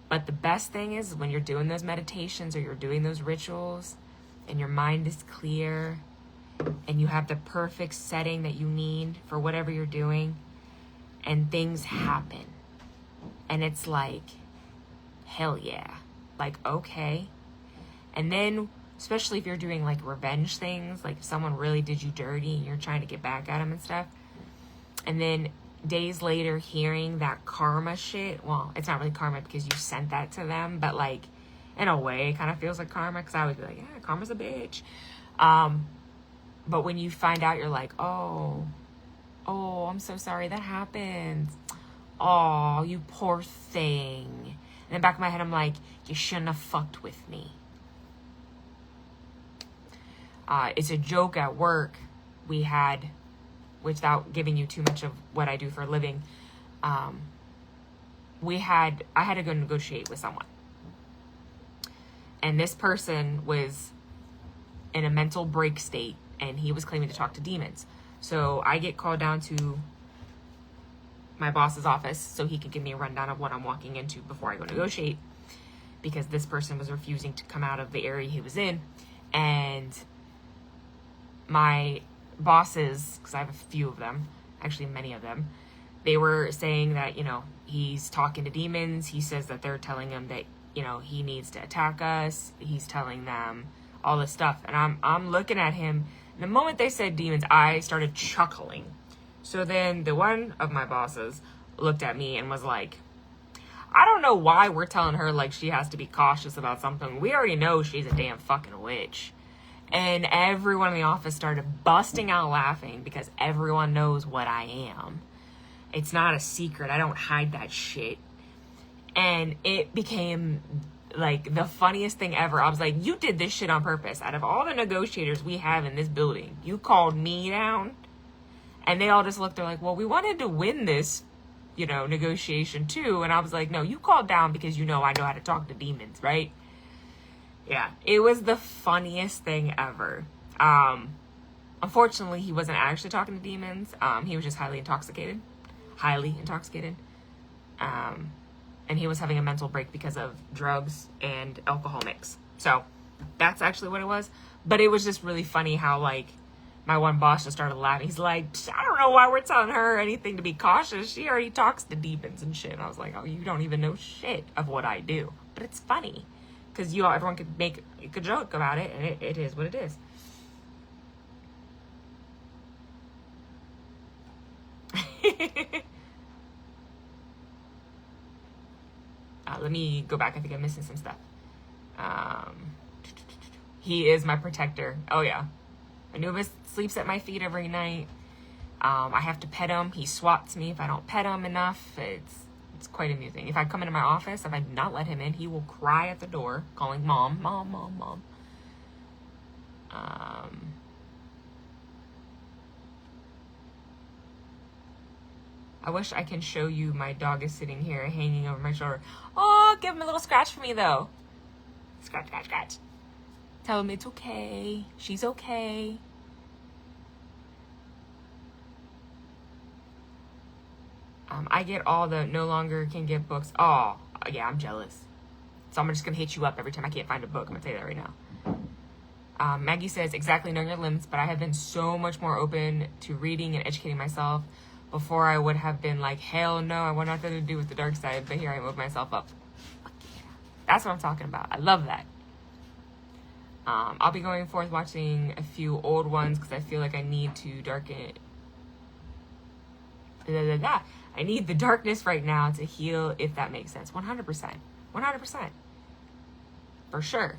But the best thing is when you're doing those meditations or you're doing those rituals and your mind is clear and you have the perfect setting that you need for whatever you're doing, and things happen. And it's like, hell yeah. Like, okay. And then, especially if you're doing like revenge things, like if someone really did you dirty and you're trying to get back at them and stuff, and then days later hearing that karma shit, well, it's not really karma because you sent that to them, but like, in a way, it kind of feels like karma, because I would be like, yeah, karma's a bitch. But when you find out, you're like, oh, I'm so sorry that happened. Oh, you poor thing. In the back of my head, I'm like, you shouldn't have fucked with me. It's a joke at work we had, without giving you too much of what I do for a living. I had to go negotiate with someone. And this person was in a mental break state, and he was claiming to talk to demons. So I get called down to my boss's office so he could give me a rundown of what I'm walking into before I go negotiate, because this person was refusing to come out of the area he was in. And my bosses, because I have a few of them, actually many of them, they were saying that, you know, he's talking to demons. He says that they're telling him that, you know, he needs to attack us. He's telling them all this stuff. And I'm looking at him. The moment they said demons, I started chuckling. So then the one of my bosses looked at me and was like, I don't know why we're telling her like she has to be cautious about something. We already know she's a damn fucking witch. And everyone in the office started busting out laughing, because everyone knows what I am. It's not a secret. I don't hide that shit. And it became like the funniest thing ever. I was like, you did this shit on purpose. Out of all the negotiators we have in this building, you called me down. And they all just looked, they're like, well, we wanted to win this, you know, negotiation too. And I was like, no, you called down because you know I know how to talk to demons, right? Yeah, it was the funniest thing ever. Unfortunately, he wasn't actually talking to demons. He was just highly intoxicated. And he was having a mental break because of drugs and alcohol mix. So that's actually what it was. But it was just really funny how, like, my one boss just started laughing. He's like, I don't know why we're telling her anything to be cautious. She already talks to demons and shit. And I was like, oh, you don't even know shit of what I do. But it's funny. Because everyone could make a joke about it. And it is what it is. Let me go back. I think I'm missing some stuff. He is my protector. Oh, yeah. Anubis sleeps at my feet every night. I have to pet him. He swats me if I don't pet him enough. It's quite amusing. If I come into my office, if I do not let him in, he will cry at the door, calling mom, mom, mom, mom. I wish I can show you my dog is sitting here hanging over my shoulder. Oh, give him a little scratch for me, though. Scratch, scratch, scratch. Tell him it's okay. She's okay. I get all the no longer can get books. Oh, yeah, I'm jealous. So I'm just going to hit you up every time I can't find a book. I'm going to tell you that right now. Maggie says, exactly, know your limits, but I have been so much more open to reading and educating myself. Before I would have been like, hell no, I want nothing to do with the dark side, but here I move myself up. That's what I'm talking about. I love that. I'll be going forth watching a few old ones because I feel like I need to darken it. I need the darkness right now to heal, if that makes sense. 100%. 100%. For sure.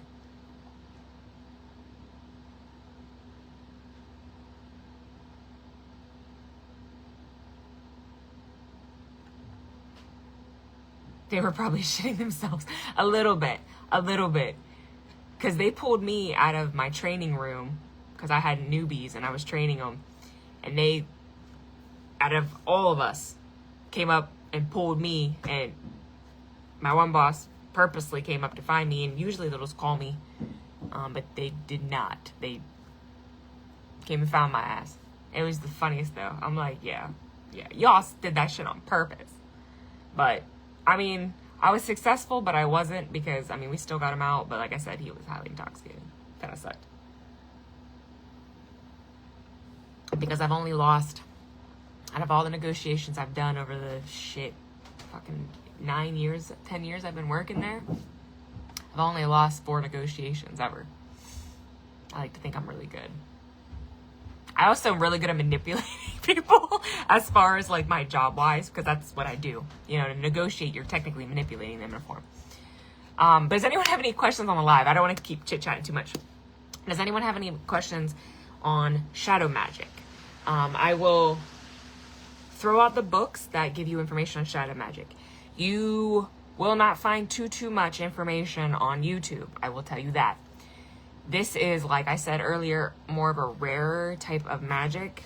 They were probably shitting themselves a little bit, because they pulled me out of my training room because I had newbies and I was training them, and they, out of all of us, came up and pulled me, and my one boss purposely came up to find me, and usually they'll just call me, but they did not. They came and found my ass. It was the funniest though. I'm like, yeah, y'all did that shit on purpose. But I mean, I was successful, but I wasn't because, I mean, we still got him out. But like I said, he was highly intoxicated. Kind of sucked. Because I've only lost, out of all the negotiations I've done over the fucking 9 years, 10 years I've been working there, I've only lost 4 negotiations ever. I like to think I'm really good. I also am really good at manipulating people as far as like my job wise, because that's what I do. You know, to negotiate, you're technically manipulating them in a form. But does anyone have any questions on the live? I don't want to keep chit-chatting too much. Does anyone have any questions on shadow magic? I will throw out the books that give you information on shadow magic. You will not find too much information on YouTube. I will tell you that. This is, like I said earlier, more of a rarer type of magic.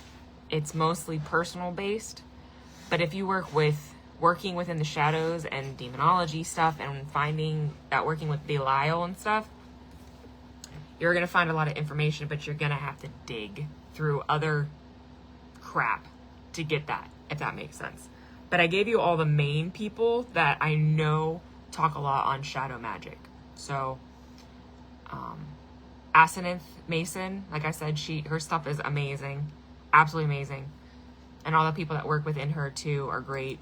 It's mostly personal based. But if you working within the shadows and demonology stuff and finding that working with Belial and stuff, you're going to find a lot of information, but you're going to have to dig through other crap to get that, if that makes sense. But I gave you all the main people that I know talk a lot on shadow magic. So, Asenath Mason, like I said, her stuff is amazing, absolutely amazing, and all the people that work within her too are great.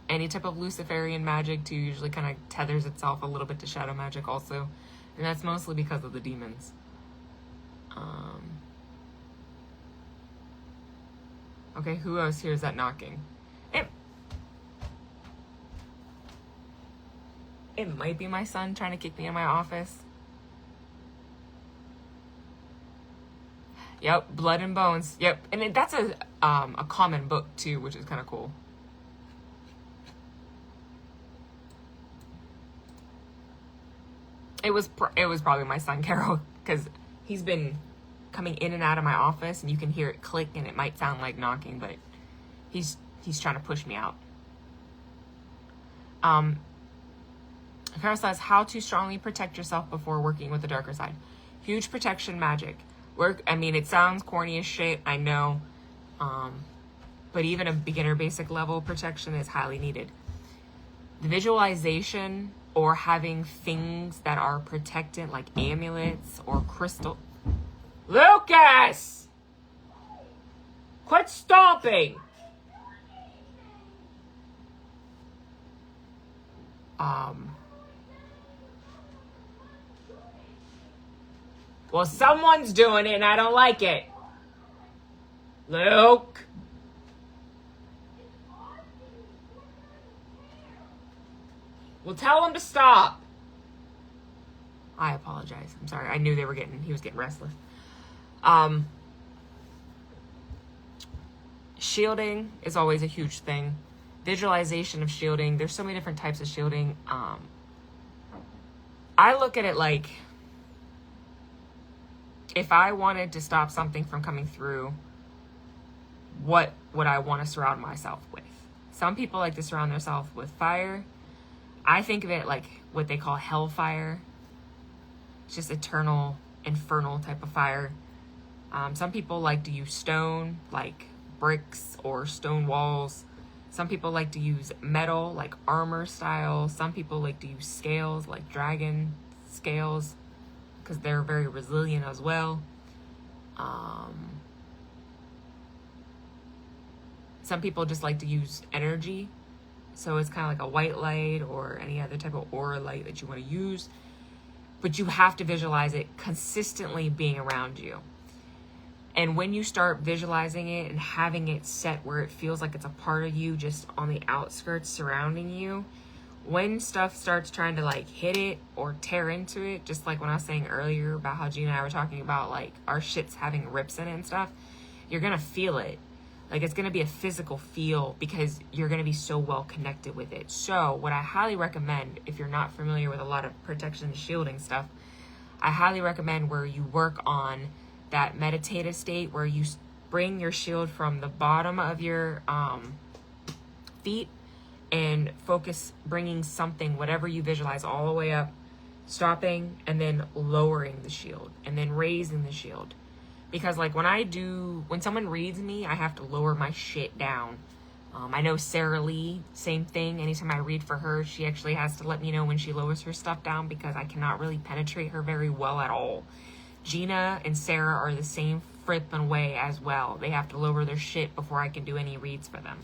Any type of Luciferian magic too usually kind of tethers itself a little bit to shadow magic also, and that's mostly because of the demons. Okay, who else hears that knocking? It might be my son trying to kick me in my office. Yep, Blood and Bones. Yep, and that's a common book too, which is kind of cool. It was probably my son, Carol, because he's been coming in and out of my office, and you can hear it click, and it might sound like knocking, but he's trying to push me out. Carol says, how to strongly protect yourself before working with the darker side. Huge protection magic. It sounds corny as shit, I know. But even a beginner basic level protection is highly needed. The visualization or having things that are protected, like amulets or crystal. Lucas! Quit stomping! Well, someone's doing it and I don't like it. Luke. Well, tell him to stop. I apologize. I'm sorry. I knew he was getting restless. Shielding is always a huge thing. Visualization of shielding. There's so many different types of shielding. I look at it like, if I wanted to stop something from coming through, what would I want to surround myself with? Some people like to surround themselves with fire. I think of it like what they call hellfire. It's just eternal, infernal type of fire. Some people like to use stone, like bricks or stone walls. Some people like to use metal, like armor style. Some people like to use scales, like dragon scales, because they're very resilient as well. Some people just like to use energy. So it's kind of like a white light or any other type of aura light that you want to use. But you have to visualize it consistently being around you. And when you start visualizing it and having it set where it feels like it's a part of you, just on the outskirts surrounding you, when stuff starts trying to like hit it or tear into it, just like when I was saying earlier about how Gina and I were talking about like our shit's having rips in it and stuff, you're going to feel it. Like it's going to be a physical feel because you're going to be so well connected with it. So what I highly recommend, if you're not familiar with a lot of protection and shielding stuff, I highly recommend where you work on that meditative state where you bring your shield from the bottom of your feet and focus bringing something, whatever you visualize, all the way up, stopping, and then lowering the shield, and then raising the shield. Because like when someone reads me, I have to lower my shit down. I know Sarah Lee, same thing. Anytime I read for her, she actually has to let me know when she lowers her stuff down because I cannot really penetrate her very well at all. Gina and Sarah are the same frippin' way as well. They have to lower their shit before I can do any reads for them.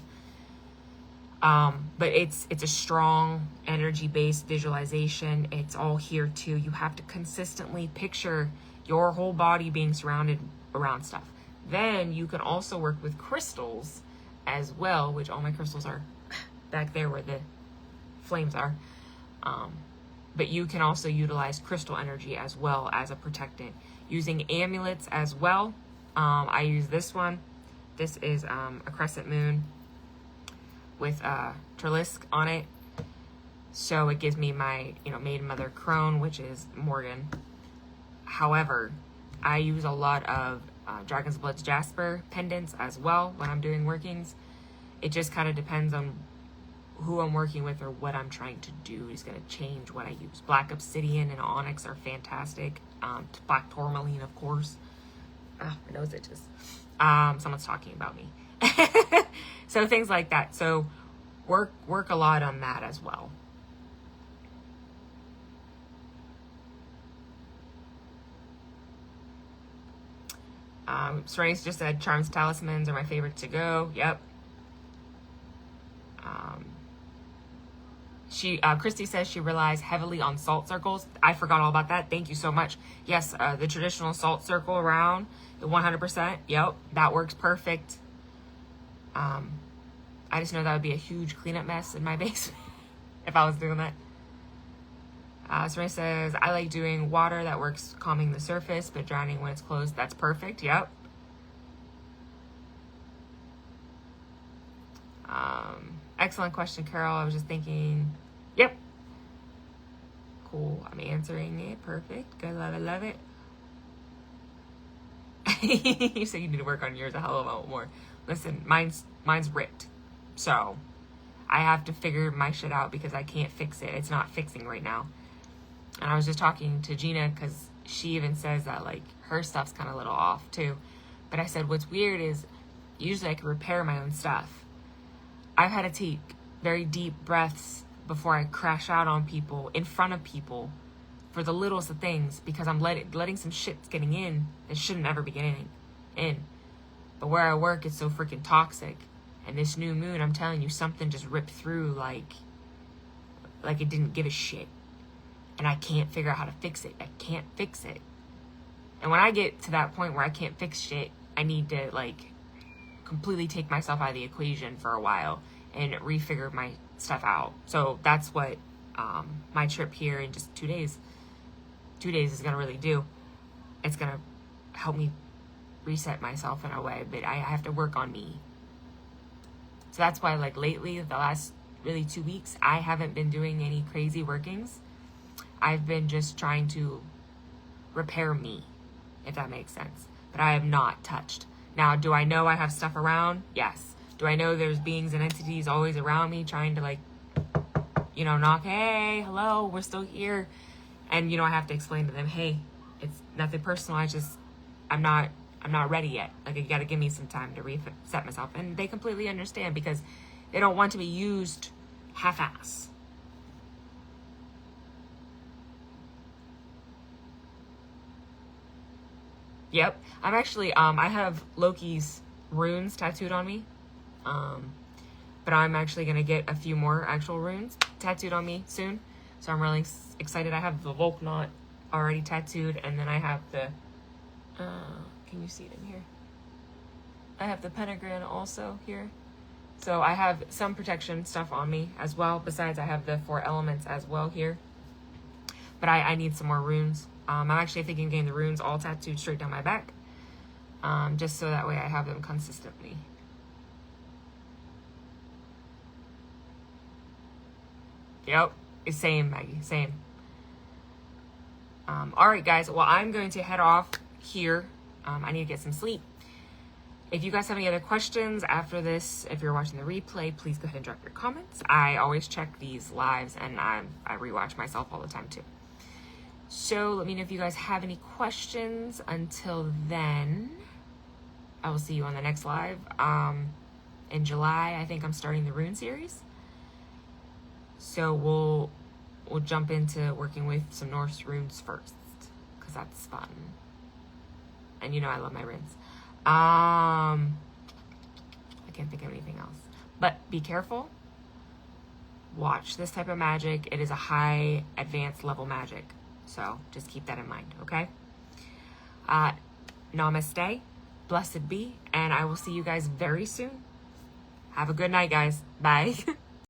But it's a strong energy-based visualization. It's all here too. You have to consistently picture your whole body being surrounded around stuff. Then you can also work with crystals as well, which all my crystals are back there where the flames are. But you can also utilize crystal energy as well as a protectant. Using amulets as well. I use this one. This is a crescent moon with Trelisk on it. So it gives me my, maiden mother crone, which is Morgan. However, I use a lot of Dragon's Blood's Jasper pendants as well when I'm doing workings. It just kind of depends on who I'm working with or what I'm trying to do. It's going to change what I use. Black Obsidian and Onyx are fantastic. Black Tourmaline, of course. My nose itches. Someone's talking about me. So things like that. So work a lot on that as well. Serena's just said charms, talismans are my favorite to go. Yep. Christy says she relies heavily on salt circles. I forgot all about that. Thank you so much. Yes, the traditional salt circle around, the 100%. Yep, that works perfect. I just know that would be a huge cleanup mess in my basement if I was doing that. Serena says, I like doing water that works calming the surface, but drowning when it's closed. That's perfect. Yep. Excellent question, Carol. I was just thinking, yep. Cool. I'm answering it. Perfect. Good. Love it. Love it. You say you need to work on yours a hell of a lot more. Listen, mine's ripped. So I have to figure my shit out because I can't fix it. It's not fixing right now. And I was just talking to Gina because she even says that like her stuff's kind of a little off too. But I said, what's weird is usually I can repair my own stuff. I've had to take very deep breaths before I crash out on people, in front of people, for the littlest of things, because I'm letting some shit getting in that shouldn't ever be getting in. But where I work, it's so freaking toxic. And this new moon, I'm telling you, something just ripped through like it didn't give a shit. And I can't figure out how to fix it. I can't fix it. And when I get to that point where I can't fix shit, I need to like completely take myself out of the equation for a while and refigure my stuff out. So that's what my trip here in just 2 days is gonna really do. It's gonna help me reset myself in a way, but I have to work on me. So that's why like lately, the last really 2 weeks, I haven't been doing any crazy workings. I've been just trying to repair me, if that makes sense. But I have not touched. Now, do I know I have stuff around? Yes. Do I know there's beings and entities always around me trying to like, you know, knock, hey, hello, we're still here. And, you know, I have to explain to them, hey, it's nothing personal. I'm not ready yet. Like, you got to give me some time to reset myself. And they completely understand because they don't want to be used half-ass. Yep. I'm actually, I have Loki's runes tattooed on me. But I'm actually going to get a few more actual runes tattooed on me soon. So I'm really excited. I have the Volknot already tattooed. And then I have the, can you see it in here? I have the pentagram also here. So I have some protection stuff on me as well. Besides, I have the 4 elements as well here. But I need some more runes. I'm actually thinking of getting the runes all tattooed straight down my back. Just so that way I have them consistently. Yep. Same, Maggie. Same. All right, guys. Well, I'm going to head off here. I need to get some sleep. If you guys have any other questions after this, if you're watching the replay, please go ahead and drop your comments. I always check these lives, and I rewatch myself all the time, too. So let me know if you guys have any questions. Until then, I will see you on the next live. In July, I think I'm starting the rune series. So we'll jump into working with some Norse runes first, because that's fun. And you know I love my runes. I can't think of anything else. But be careful. Watch this type of magic. It is a high advanced level magic. So just keep that in mind, okay? Namaste. Blessed be. And I will see you guys very soon. Have a good night, guys. Bye.